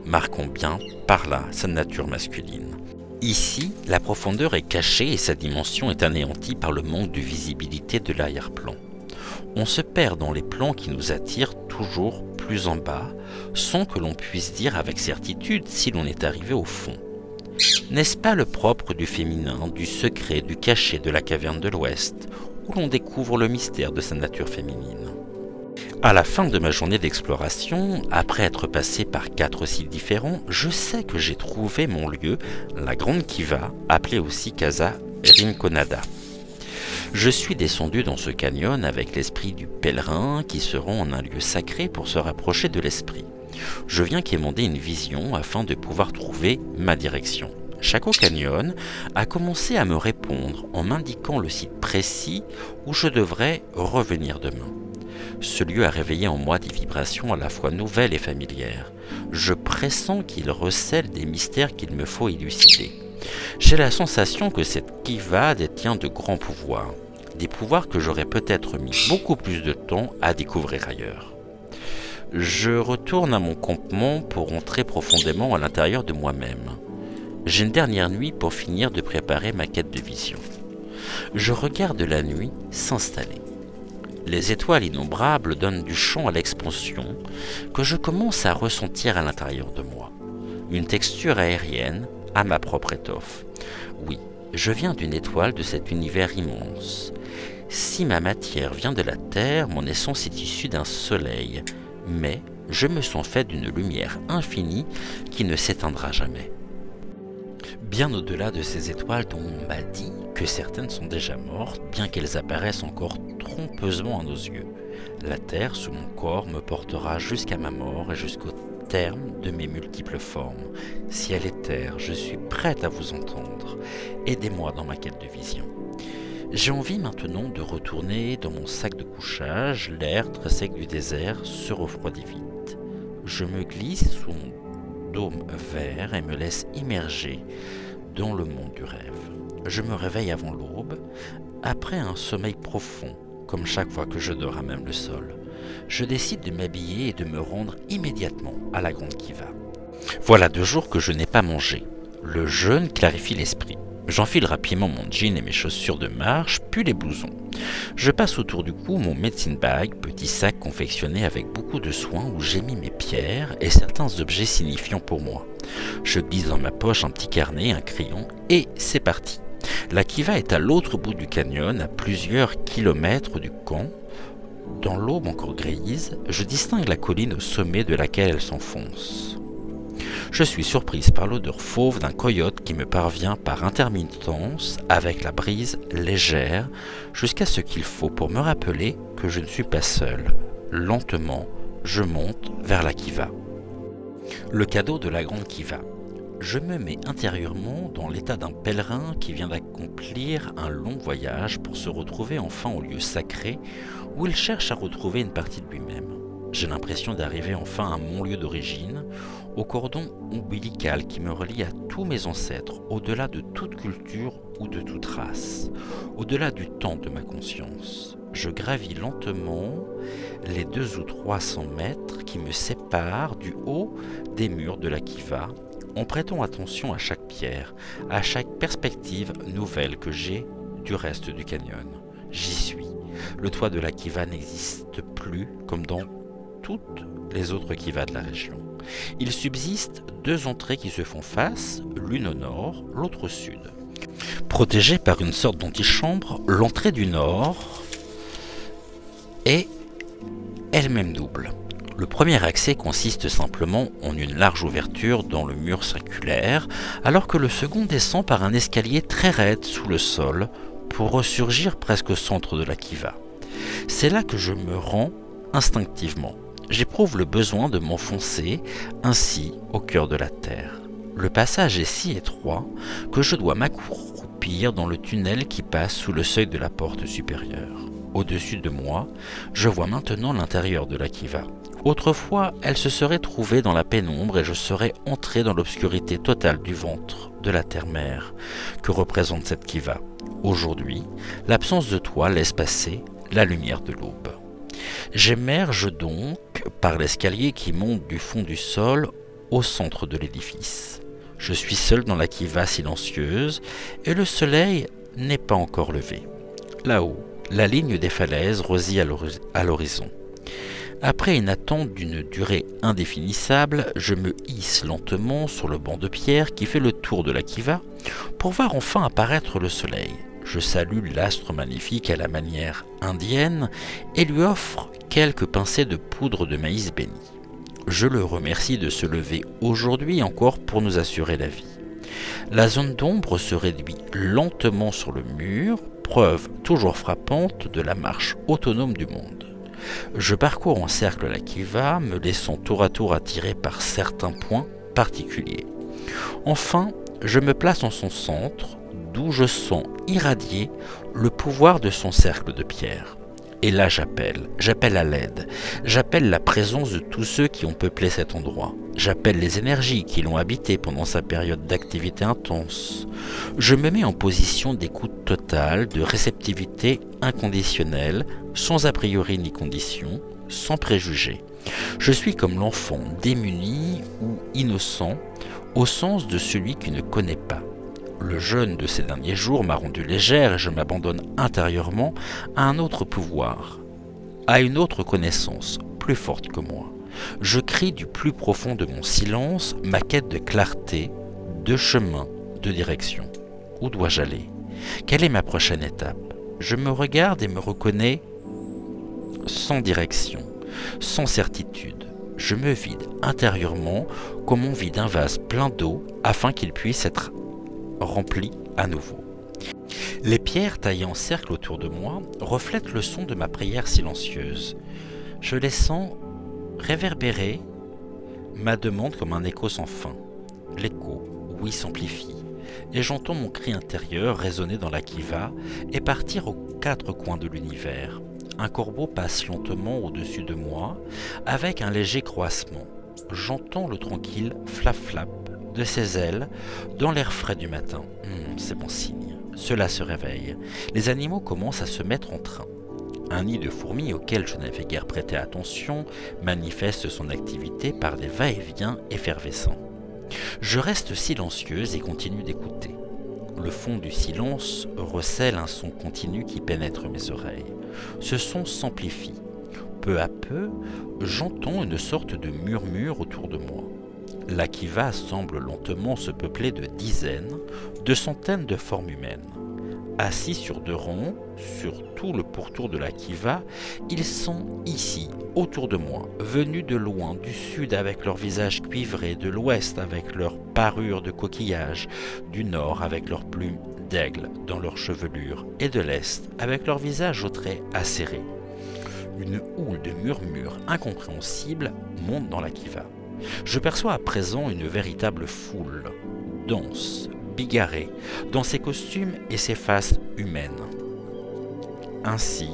marquant bien par là sa nature masculine. Ici, la profondeur est cachée et sa dimension est anéantie par le manque de visibilité de l'arrière-plan. On se perd dans les plans qui nous attirent toujours plus en bas, sans que l'on puisse dire avec certitude si l'on est arrivé au fond. N'est-ce pas le propre du féminin, du secret, du cachet de la caverne de l'Ouest, où l'on découvre le mystère de sa nature féminine? À la fin de ma journée d'exploration, après être passé par 4 sites différents, je sais que j'ai trouvé mon lieu, la Grande Kiva, appelée aussi Casa Rinconada. Je suis descendu dans ce canyon avec l'esprit du pèlerin qui se rend en un lieu sacré pour se rapprocher de l'esprit. Je viens quémander une vision afin de pouvoir trouver ma direction. Chaco Canyon a commencé à me répondre en m'indiquant le site précis où je devrais revenir demain. Ce lieu a réveillé en moi des vibrations à la fois nouvelles et familières. Je pressens qu'il recèle des mystères qu'il me faut élucider. J'ai la sensation que cette kiva détient de grands pouvoirs, des pouvoirs que j'aurais peut-être mis beaucoup plus de temps à découvrir ailleurs. Je retourne à mon campement pour entrer profondément à l'intérieur de moi-même. J'ai une dernière nuit pour finir de préparer ma quête de vision. Je regarde la nuit s'installer. Les étoiles innombrables donnent du champ à l'expansion que je commence à ressentir à l'intérieur de moi. Une texture aérienne à ma propre étoffe. Oui, je viens d'une étoile de cet univers immense. Si ma matière vient de la Terre, mon essence est issue d'un soleil, mais je me sens fait d'une lumière infinie qui ne s'éteindra jamais. Bien au-delà de ces étoiles dont on m'a dit que certaines sont déjà mortes, bien qu'elles apparaissent encore trompeusement à nos yeux. La terre sous mon corps me portera jusqu'à ma mort et jusqu'au terme de mes multiples formes. Ciel et terre, je suis prête à vous entendre. Aidez-moi dans ma quête de vision. J'ai envie maintenant de retourner dans mon sac de couchage. L'air très sec du désert se refroidit vite. Je me glisse sous mon dôme vert et me laisse immerger dans le monde du rêve. Je me réveille avant l'aube, après un sommeil profond, comme chaque fois que je dors à même le sol. Je décide de m'habiller et de me rendre immédiatement à la Grande Kiva. Voilà 2 jours que je n'ai pas mangé. Le jeûne clarifie l'esprit. J'enfile rapidement mon jean et mes chaussures de marche, puis les blousons. Je passe autour du cou mon medicine bag, petit sac confectionné avec beaucoup de soin où j'ai mis mes pierres et certains objets signifiants pour moi. Je glisse dans ma poche un petit carnet, un crayon et c'est parti. La Kiva est à l'autre bout du canyon, à plusieurs kilomètres du camp. Dans l'aube encore grise, je distingue la colline au sommet de laquelle elle s'enfonce. Je suis surprise par l'odeur fauve d'un coyote qui me parvient par intermittence avec la brise légère jusqu'à ce qu'il faut pour me rappeler que je ne suis pas seul. Lentement, je monte vers la Kiva. Le cadeau de la Grande Kiva. Je me mets intérieurement dans l'état d'un pèlerin qui vient d'accomplir un long voyage pour se retrouver enfin au lieu sacré où il cherche à retrouver une partie de lui-même. J'ai l'impression d'arriver enfin à mon lieu d'origine, au cordon ombilical qui me relie à tous mes ancêtres, au-delà de toute culture ou de toute race, au-delà du temps de ma conscience. Je gravis lentement les 200 ou 300 mètres qui me séparent du haut des murs de la Kiva, en prêtant attention à chaque pierre, à chaque perspective nouvelle que j'ai du reste du canyon. J'y suis. Le toit de la Kiva n'existe plus comme dans toutes les autres Kivas de la région. Il subsiste 2 entrées qui se font face, l'une au nord, l'autre au sud. Protégée par une sorte d'antichambre, l'entrée du nord est elle-même double. Le premier accès consiste simplement en une large ouverture dans le mur circulaire, alors que le second descend par un escalier très raide sous le sol pour ressurgir presque au centre de la Kiva. C'est là que je me rends instinctivement. J'éprouve le besoin de m'enfoncer ainsi au cœur de la terre. Le passage est si étroit que je dois m'accroupir dans le tunnel qui passe sous le seuil de la porte supérieure. Au-dessus de moi, je vois maintenant l'intérieur de la Kiva. Autrefois, elle se serait trouvée dans la pénombre et je serais entré dans l'obscurité totale du ventre de la terre-mère que représente cette Kiva. Aujourd'hui, l'absence de toit laisse passer la lumière de l'aube. J'émerge donc par l'escalier qui monte du fond du sol au centre de l'édifice. Je suis seul dans la Kiva silencieuse et le soleil n'est pas encore levé. Là-haut, la ligne des falaises rosille à l'horizon. Après une attente d'une durée indéfinissable, je me hisse lentement sur le banc de pierre qui fait le tour de la Kiva pour voir enfin apparaître le soleil. Je salue l'astre magnifique à la manière indienne et lui offre quelques pincées de poudre de maïs béni. Je le remercie de se lever aujourd'hui encore pour nous assurer la vie. La zone d'ombre se réduit lentement sur le mur, preuve toujours frappante de la marche autonome du monde. Je parcours en cercle la Kiva, me laissant tour à tour attiré par certains points particuliers. Enfin, Je me place en son centre, d'où je sens irradier le pouvoir de son cercle de pierre. Et là j'appelle à l'aide, j'appelle la présence de tous ceux qui ont peuplé cet endroit, j'appelle les énergies qui l'ont habité pendant sa période d'activité intense. Je me mets en position d'écoute totale, de réceptivité inconditionnelle, sans a priori ni condition, sans préjugés. Je suis comme l'enfant démuni ou innocent, au sens de celui qui ne connaît pas. Le jeûne de ces derniers jours m'a rendu légère et je m'abandonne intérieurement à un autre pouvoir, à une autre connaissance, plus forte que moi. Je crie du plus profond de mon silence ma quête de clarté, de chemin, de direction. Où dois-je aller? Quelle est ma prochaine étape? Je me regarde et me reconnais sans direction, sans certitude. Je me vide intérieurement comme on vide un vase plein d'eau afin qu'il puisse être rempli à nouveau. Les pierres taillées en cercle autour de moi reflètent le son de ma prière silencieuse. Je les sens réverbérer ma demande comme un écho sans fin. L'écho, oui, s'amplifie, et j'entends mon cri intérieur résonner dans la kiva et partir aux quatre coins de l'univers. Un corbeau passe lentement au-dessus de moi avec un léger croassement. J'entends le tranquille flap-flap de ses ailes dans l'air frais du matin. C'est bon signe. Cela se réveille. Les animaux commencent à se mettre en train. Un nid de fourmis auquel je n'avais guère prêté attention manifeste son activité par des va-et-vient effervescents. Je reste silencieuse et continue d'écouter. Le fond du silence recèle un son continu qui pénètre mes oreilles. Ce son s'amplifie. Peu à peu, j'entends une sorte de murmure autour de moi. La kiva semble lentement se peupler de dizaines, de centaines de formes humaines. Assis sur deux rangs, sur tout le pourtour de la kiva, ils sont ici, autour de moi, venus de loin, du sud avec leur visage cuivré, de l'ouest avec leur parure de coquillage, du nord avec leurs plumes d'aigle dans leur chevelure, et de l'est avec leur visage aux traits acérés. Une houle de murmures incompréhensibles monte dans la kiva. Je perçois à présent une véritable foule, dense, bigarrée, dans ses costumes et ses faces humaines. Ainsi,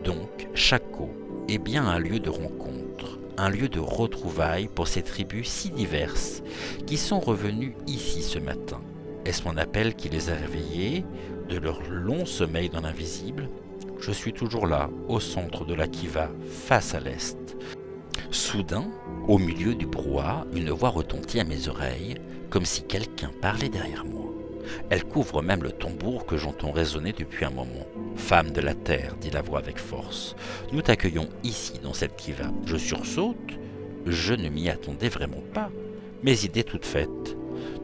donc, Shako est bien un lieu de rencontre, un lieu de retrouvailles pour ces tribus si diverses qui sont revenues ici ce matin. Est-ce mon appel qui les a réveillés de leur long sommeil dans l'invisible? Je suis toujours là, au centre de la kiva, face à l'est. Soudain, au milieu du brouhaha, une voix retentit à mes oreilles, comme si quelqu'un parlait derrière moi. Elle couvre même le tambour que j'entends résonner depuis un moment. « Femme de la terre », dit la voix avec force, « nous t'accueillons ici dans cette kiva. » Je sursaute, je ne m'y attendais vraiment pas. Mes idées toutes faites.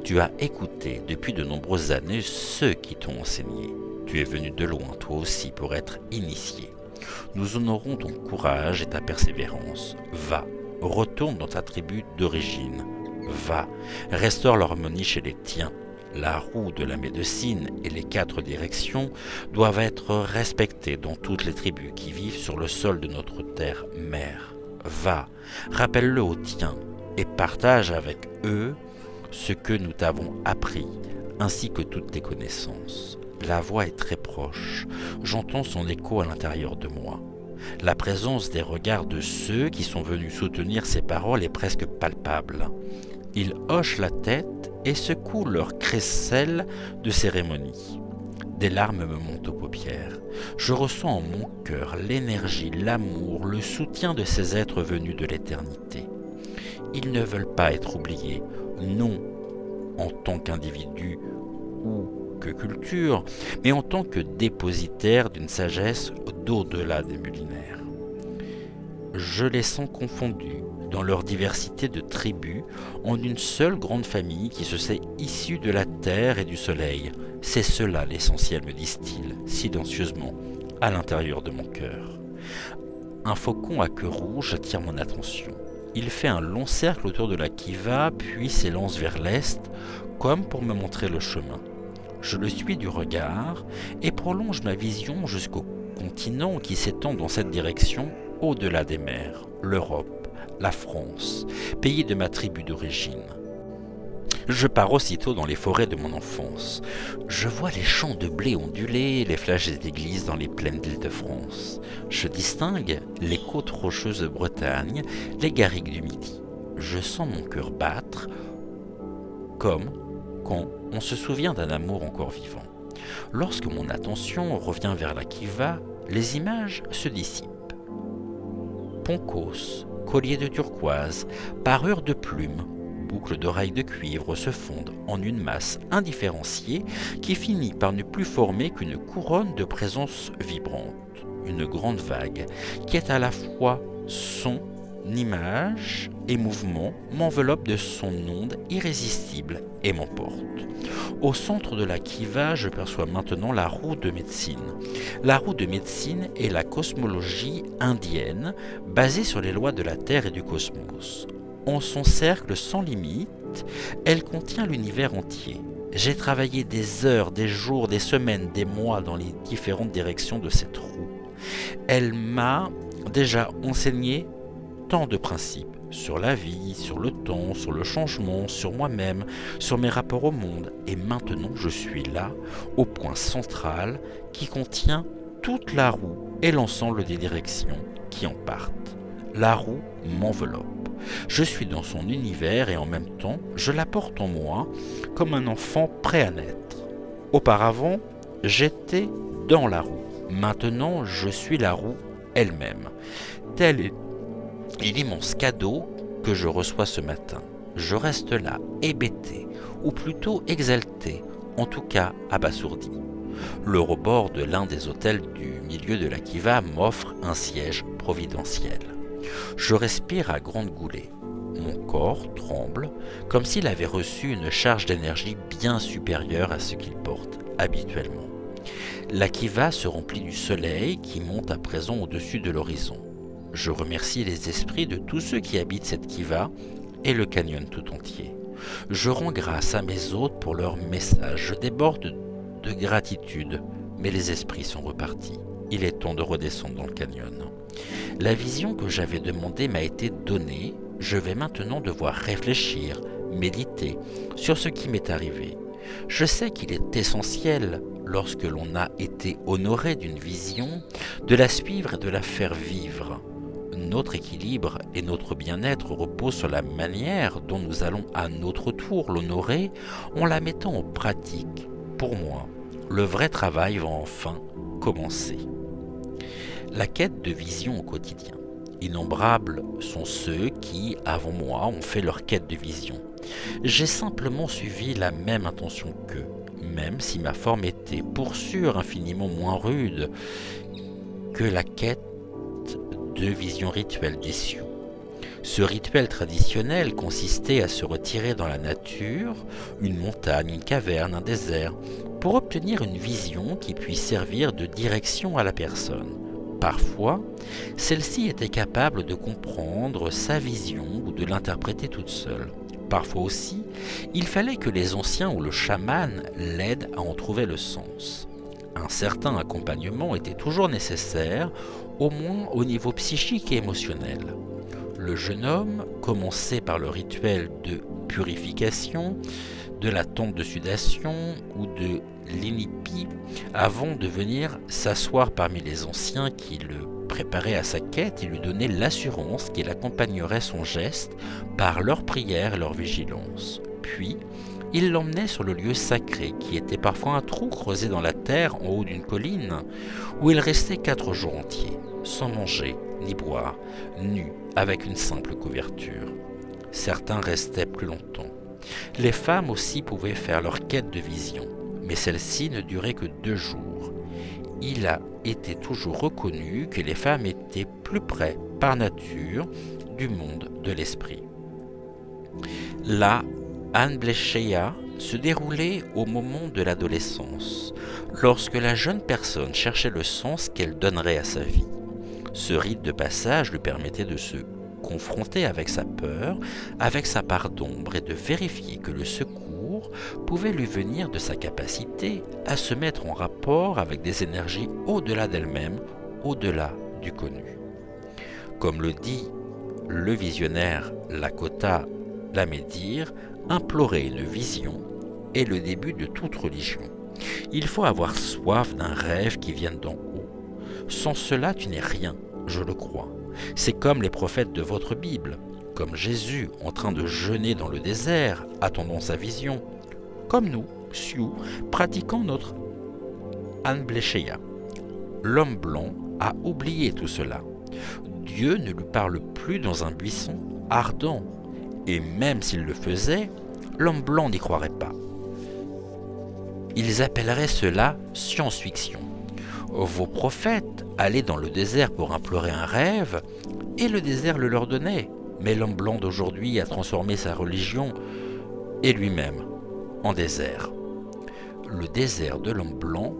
Tu as écouté depuis de nombreuses années ceux qui t'ont enseigné. Tu es venu de loin, toi aussi, pour être initié. Nous honorons ton courage et ta persévérance. Va, retourne dans ta tribu d'origine. Va, restaure l'harmonie chez les tiens. La roue de la médecine et les quatre directions doivent être respectées dans toutes les tribus qui vivent sur le sol de notre terre mère. Va, rappelle-le aux tiens et partage avec eux ce que nous t'avons appris, ainsi que toutes tes connaissances. La voix est très proche, j'entends son écho à l'intérieur de moi. La présence des regards de ceux qui sont venus soutenir ces paroles est presque palpable. Ils hochent la tête et secouent leur crécelle de cérémonie. Des larmes me montent aux paupières. Je ressens en mon cœur l'énergie, l'amour, le soutien de ces êtres venus de l'éternité. Ils ne veulent pas être oubliés, non en tant qu'individus ou que culture, mais en tant que dépositaires d'une sagesse d'au-delà des millénaires. Je les sens confondus dans leur diversité de tribus en une seule grande famille qui se sait issue de la terre et du soleil. C'est cela l'essentiel, me disent-ils, silencieusement, à l'intérieur de mon cœur. Un faucon à queue rouge attire mon attention. Il fait un long cercle autour de la kiva, puis s'élance vers l'est, comme pour me montrer le chemin. Je le suis du regard et prolonge ma vision jusqu'au continent qui s'étend dans cette direction au-delà des mers, l'Europe, la France, pays de ma tribu d'origine. Je pars aussitôt dans les forêts de mon enfance. Je vois les champs de blé ondulés, les flashs d'églises dans les plaines d'Île-de-France. Je distingue les côtes rocheuses de Bretagne, les garrigues du Midi. Je sens mon cœur battre comme quand on se souvient d'un amour encore vivant. Lorsque mon attention revient vers la Kiva, les images se dissipent. Poncos, colliers de turquoise, parures de plumes, boucles d'oreilles de cuivre se fondent en une masse indifférenciée qui finit par ne plus former qu'une couronne de présence vibrante, une grande vague qui est à la fois son, image et mouvement m'enveloppe de son onde irrésistible et m'emporte. Au centre de la Kiva, je perçois maintenant la roue de médecine. La roue de médecine est la cosmologie indienne basée sur les lois de la Terre et du cosmos. En son cercle sans limite, elle contient l'univers entier. J'ai travaillé des heures, des jours, des semaines, des mois dans les différentes directions de cette roue. Elle m'a déjà enseigné tant de principes sur la vie, sur le temps, sur le changement, sur moi-même, sur mes rapports au monde. Et maintenant, je suis là, au point central qui contient toute la roue et l'ensemble des directions qui en partent. La roue m'enveloppe. Je suis dans son univers et en même temps, je la porte en moi comme un enfant prêt à naître. Auparavant, j'étais dans la roue. Maintenant, je suis la roue elle-même. Tel est l'immense cadeau que je reçois ce matin. Je reste là, hébété, ou plutôt exalté, en tout cas abasourdi. Le rebord de l'un des hôtels du milieu de la Kiva m'offre un siège providentiel. Je respire à grandes goulées. Mon corps tremble, comme s'il avait reçu une charge d'énergie bien supérieure à ce qu'il porte habituellement. La Kiva se remplit du soleil qui monte à présent au-dessus de l'horizon. Je remercie les esprits de tous ceux qui habitent cette Kiva et le canyon tout entier. Je rends grâce à mes hôtes pour leur message. Je déborde de gratitude, mais les esprits sont repartis. Il est temps de redescendre dans le canyon. La vision que j'avais demandée m'a été donnée. Je vais maintenant devoir réfléchir, méditer sur ce qui m'est arrivé. Je sais qu'il est essentiel, lorsque l'on a été honoré d'une vision, de la suivre et de la faire vivre. Notre équilibre et notre bien-être reposent sur la manière dont nous allons à notre tour l'honorer en la mettant en pratique. Pour moi, le vrai travail va enfin commencer. La quête de vision au quotidien. Innombrables sont ceux qui, avant moi, ont fait leur quête de vision. J'ai simplement suivi la même intention qu'eux, même si ma forme était pour sûr infiniment moins rude que la quête de vision rituelle des Sioux. Ce rituel traditionnel consistait à se retirer dans la nature, une montagne, une caverne, un désert, pour obtenir une vision qui puisse servir de direction à la personne. Parfois, celle-ci était capable de comprendre sa vision ou de l'interpréter toute seule. Parfois aussi, il fallait que les anciens ou le chaman l'aident à en trouver le sens. Un certain accompagnement était toujours nécessaire, au moins au niveau psychique et émotionnel. Le jeune homme commençait par le rituel de purification, de la tente de sudation ou de l'inipi avant de venir s'asseoir parmi les anciens qui le préparaient à sa quête et lui donnaient l'assurance qu'il accompagnerait son geste par leur prière et leur vigilance. Puis, il l'emmenait sur le lieu sacré qui était parfois un trou creusé dans la terre en haut d'une colline où il restait 4 jours entiers, sans manger ni boire, nu avec une simple couverture. Certains restaient plus longtemps. Les femmes aussi pouvaient faire leur quête de vision, mais celle-ci ne durait que 2 jours. Il a été toujours reconnu que les femmes étaient plus près, par nature, du monde de l'esprit. La Anblecheia se déroulait au moment de l'adolescence, lorsque la jeune personne cherchait le sens qu'elle donnerait à sa vie. Ce rite de passage lui permettait de se confronter avec sa peur, avec sa part d'ombre et de vérifier que le secours pouvait lui venir de sa capacité à se mettre en rapport avec des énergies au-delà d'elle-même, au-delà du connu. Comme le dit le visionnaire Lakota Lamédir, Implorer une vision est le début de toute religion. Il faut avoir soif d'un rêve qui vienne d'en haut. Sans cela, tu n'es rien, je le crois. C'est comme les prophètes de votre Bible, comme Jésus en train de jeûner dans le désert, attendant sa vision, comme nous, Sioux, pratiquant notre Anblecheya. L'homme blanc a oublié tout cela. Dieu ne lui parle plus dans un buisson ardent, et même s'il le faisait, l'homme blanc n'y croirait pas. Ils appelleraient cela science-fiction. Vos prophètes allaient dans le désert pour implorer un rêve, et le désert le leur donnait. Mais l'homme blanc d'aujourd'hui a transformé sa religion et lui-même en désert. Le désert de l'homme blanc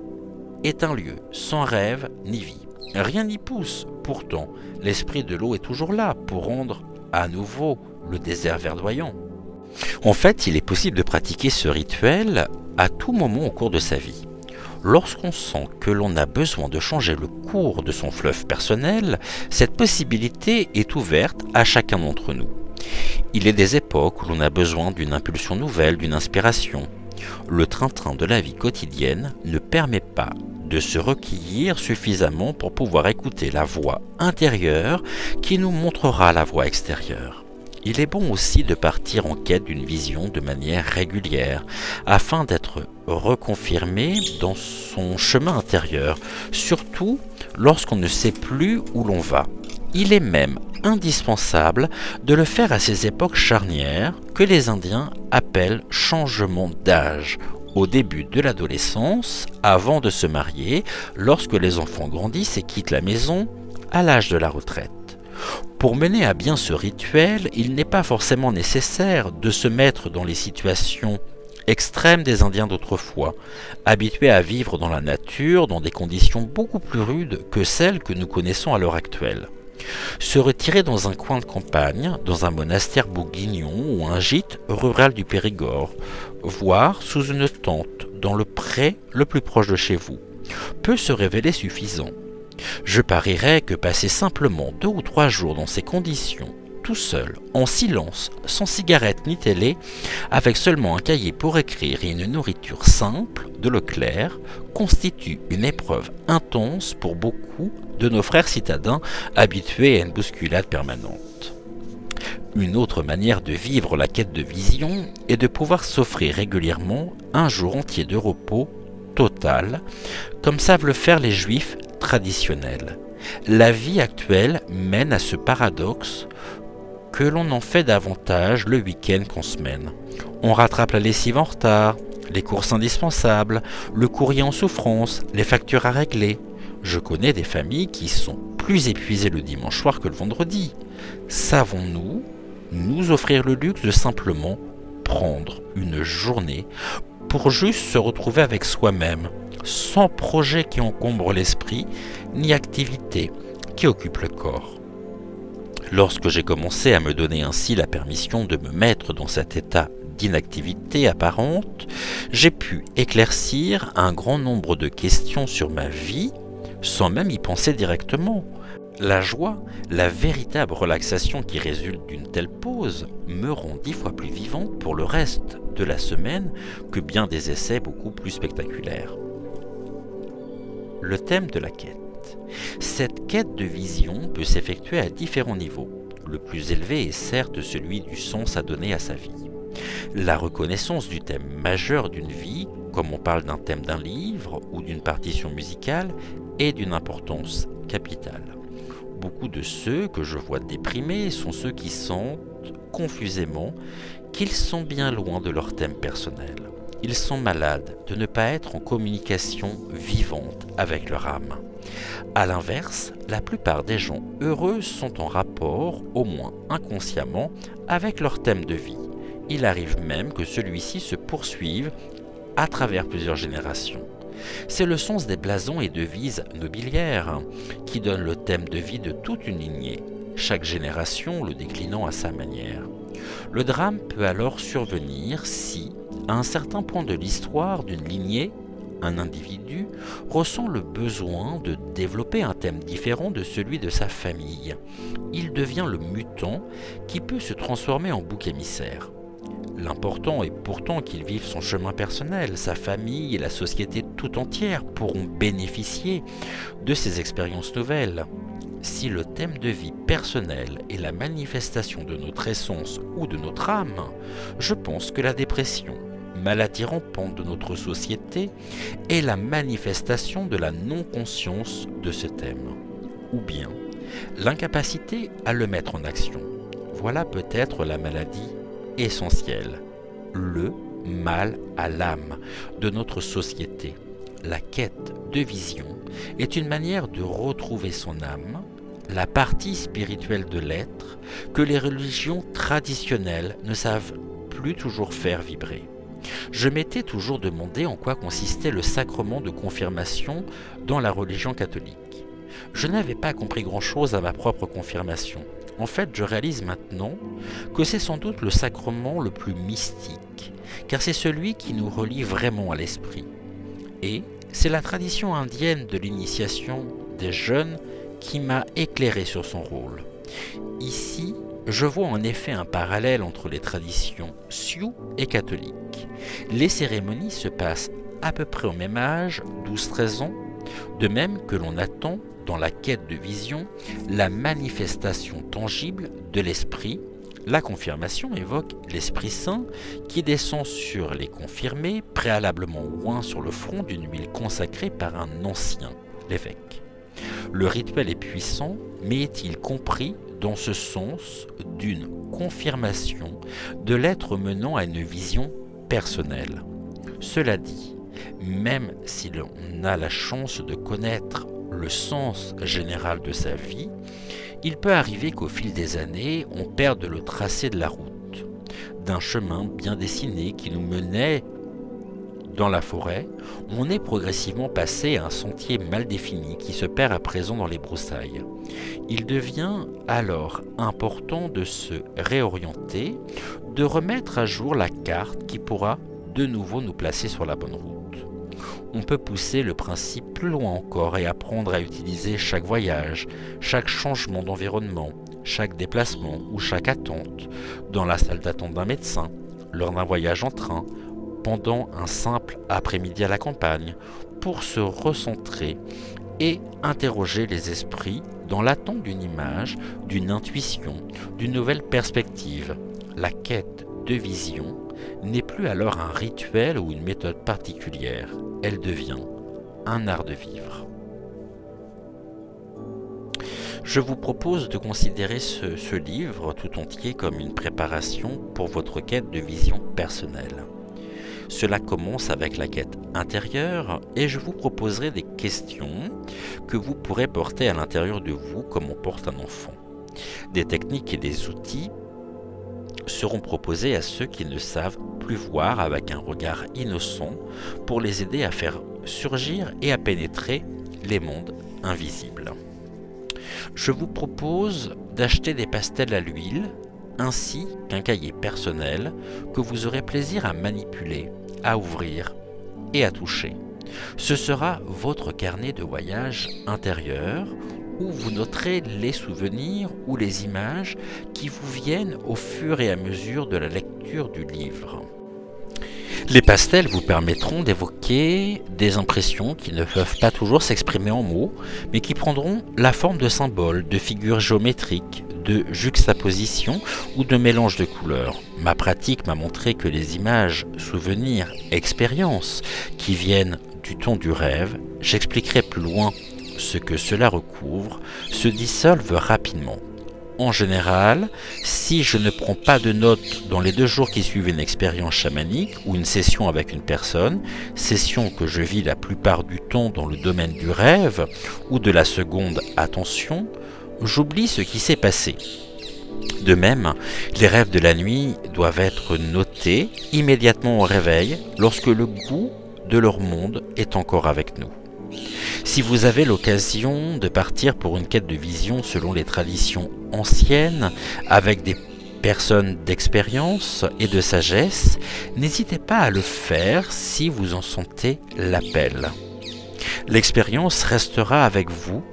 est un lieu sans rêve ni vie. Rien n'y pousse. Pourtant, l'esprit de l'eau est toujours là pour rendre à nouveau le désert verdoyant. En fait, il est possible de pratiquer ce rituel à tout moment au cours de sa vie. Lorsqu'on sent que l'on a besoin de changer le cours de son fleuve personnel, cette possibilité est ouverte à chacun d'entre nous. Il est des époques où l'on a besoin d'une impulsion nouvelle, d'une inspiration. Le train-train de la vie quotidienne ne permet pas de se recueillir suffisamment pour pouvoir écouter la voix intérieure qui nous montrera la voix extérieure. Il est bon aussi de partir en quête d'une vision de manière régulière, afin d'être reconfirmé dans son chemin intérieur, surtout lorsqu'on ne sait plus où l'on va. Il est même indispensable de le faire à ces époques charnières que les Indiens appellent changement d'âge, au début de l'adolescence, avant de se marier, lorsque les enfants grandissent et quittent la maison, à l'âge de la retraite. Pour mener à bien ce rituel, il n'est pas forcément nécessaire de se mettre dans les situations extrêmes des Indiens d'autrefois, habitués à vivre dans la nature dans des conditions beaucoup plus rudes que celles que nous connaissons à l'heure actuelle. Se retirer dans un coin de campagne, dans un monastère bourguignon ou un gîte rural du Périgord, voire sous une tente dans le pré le plus proche de chez vous, peut se révéler suffisant. Je parierais que passer simplement 2 ou 3 jours dans ces conditions, tout seul, en silence, sans cigarette ni télé, avec seulement un cahier pour écrire et une nourriture simple, de l'eau claire, constitue une épreuve intense pour beaucoup de nos frères citadins habitués à une bousculade permanente. Une autre manière de vivre la quête de vision est de pouvoir s'offrir régulièrement un jour entier de repos total, comme savent le faire les Juifs traditionnels. La vie actuelle mène à ce paradoxe que l'on en fait davantage le week-end qu'en semaine. On rattrape la lessive en retard, les courses indispensables, le courrier en souffrance, les factures à régler. Je connais des familles qui sont plus épuisées le dimanche soir que le vendredi. Savons-nous nous offrir le luxe de simplement prendre une journée pour juste se retrouver avec soi-même, sans projet qui encombre l'esprit, ni activité qui occupe le corps? Lorsque j'ai commencé à me donner ainsi la permission de me mettre dans cet état d'inactivité apparente, j'ai pu éclaircir un grand nombre de questions sur ma vie sans même y penser directement. La joie, la véritable relaxation qui résulte d'une telle pause me rend 10 fois plus vivant pour le reste de la semaine que bien des essais beaucoup plus spectaculaires. Le thème de la quête. Cette quête de vision peut s'effectuer à différents niveaux. Le plus élevé est certes celui du sens à donner à sa vie. La reconnaissance du thème majeur d'une vie, comme on parle d'un thème d'un livre ou d'une partition musicale, est d'une importance capitale. Beaucoup de ceux que je vois déprimés sont ceux qui sentent confusément qu'ils sont bien loin de leur thème personnel. Ils sont malades de ne pas être en communication vivante avec leur âme. A l'inverse, la plupart des gens heureux sont en rapport, au moins inconsciemment, avec leur thème de vie. Il arrive même que celui-ci se poursuive à travers plusieurs générations. C'est le sens des blasons et devises nobiliaires qui donnent le thème de vie de toute une lignée, chaque génération le déclinant à sa manière. Le drame peut alors survenir si, à un certain point de l'histoire d'une lignée, un individu ressent le besoin de développer un thème différent de celui de sa famille. Il devient le mutant qui peut se transformer en bouc émissaire. L'important est pourtant qu'il vive son chemin personnel, sa famille et la société tout entière pourront bénéficier de ces expériences nouvelles. Si le thème de vie personnelle est la manifestation de notre essence ou de notre âme, je pense que la dépression, maladie rampante de notre société, est la manifestation de la non-conscience de ce thème, ou bien l'incapacité à le mettre en action. Voilà peut-être la maladie essentielle, le mal à l'âme de notre société. La quête de vision est une manière de retrouver son âme, la partie spirituelle de l'être que les religions traditionnelles ne savent plus toujours faire vibrer. Je m'étais toujours demandé en quoi consistait le sacrement de confirmation dans la religion catholique. Je n'avais pas compris grand-chose à ma propre confirmation. En fait, je réalise maintenant que c'est sans doute le sacrement le plus mystique, car c'est celui qui nous relie vraiment à l'esprit. Et c'est la tradition indienne de l'initiation des jeunes qui m'a éclairé sur son rôle. Ici, je vois en effet un parallèle entre les traditions sioux et catholiques. Les cérémonies se passent à peu près au même âge, 12-13 ans, de même que l'on attend dans la quête de vision la manifestation tangible de l'esprit. La confirmation évoque l'Esprit Saint qui descend sur les confirmés, préalablement oints sur le front d'une huile consacrée par un ancien, l'évêque. Le rituel est puissant, mais est-il compris dans ce sens d'une confirmation de l'être menant à une vision personnelle? Cela dit, même si l'on a la chance de connaître le sens général de sa vie, il peut arriver qu'au fil des années, on perde le tracé de la route, d'un chemin bien dessiné qui nous menait dans la forêt. On est progressivement passé à un sentier mal défini qui se perd à présent dans les broussailles. Il devient alors important de se réorienter, de remettre à jour la carte qui pourra de nouveau nous placer sur la bonne route. On peut pousser le principe plus loin encore et apprendre à utiliser chaque voyage, chaque changement d'environnement, chaque déplacement ou chaque attente, dans la salle d'attente d'un médecin, lors d'un voyage en train, pendant un simple après-midi à la campagne, pour se recentrer et interroger les esprits dans l'attente d'une image, d'une intuition, d'une nouvelle perspective. La quête de vision n'est plus alors un rituel ou une méthode particulière, elle devient un art de vivre. Je vous propose de considérer ce livre tout entier comme une préparation pour votre quête de vision personnelle. Cela commence avec la quête intérieure et je vous proposerai des questions que vous pourrez porter à l'intérieur de vous comme on porte un enfant. Des techniques et des outils seront proposés à ceux qui ne savent plus voir avec un regard innocent pour les aider à faire surgir et à pénétrer les mondes invisibles. Je vous propose d'acheter des pastels à l'huile ainsi qu'un cahier personnel que vous aurez plaisir à manipuler, à ouvrir et à toucher. Ce sera votre carnet de voyage intérieur où vous noterez les souvenirs ou les images qui vous viennent au fur et à mesure de la lecture du livre. Les pastels vous permettront d'évoquer des impressions qui ne peuvent pas toujours s'exprimer en mots, mais qui prendront la forme de symboles, de figures géométriques, de juxtapositions ou de mélanges de couleurs. Ma pratique m'a montré que les images, souvenirs, expériences qui viennent du ton du rêve, j'expliquerai plus loin ce que cela recouvre, se dissolvent rapidement. En général, si je ne prends pas de notes dans les 2 jours qui suivent une expérience chamanique ou une session avec une personne, session que je vis la plupart du temps dans le domaine du rêve ou de la seconde attention, j'oublie ce qui s'est passé. De même, les rêves de la nuit doivent être notés immédiatement au réveil lorsque le goût de leur monde est encore avec nous. Si vous avez l'occasion de partir pour une quête de vision selon les traditions anciennes, avec des personnes d'expérience et de sagesse, n'hésitez pas à le faire si vous en sentez l'appel. L'expérience restera avec vous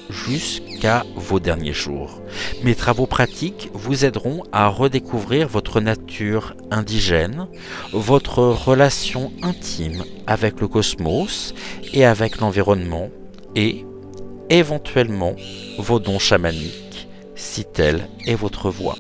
jusqu'à vos derniers jours. Mes travaux pratiques vous aideront à redécouvrir votre nature indigène, votre relation intime avec le cosmos et avec l'environnement et, éventuellement, vos dons chamaniques, si telle est votre voie.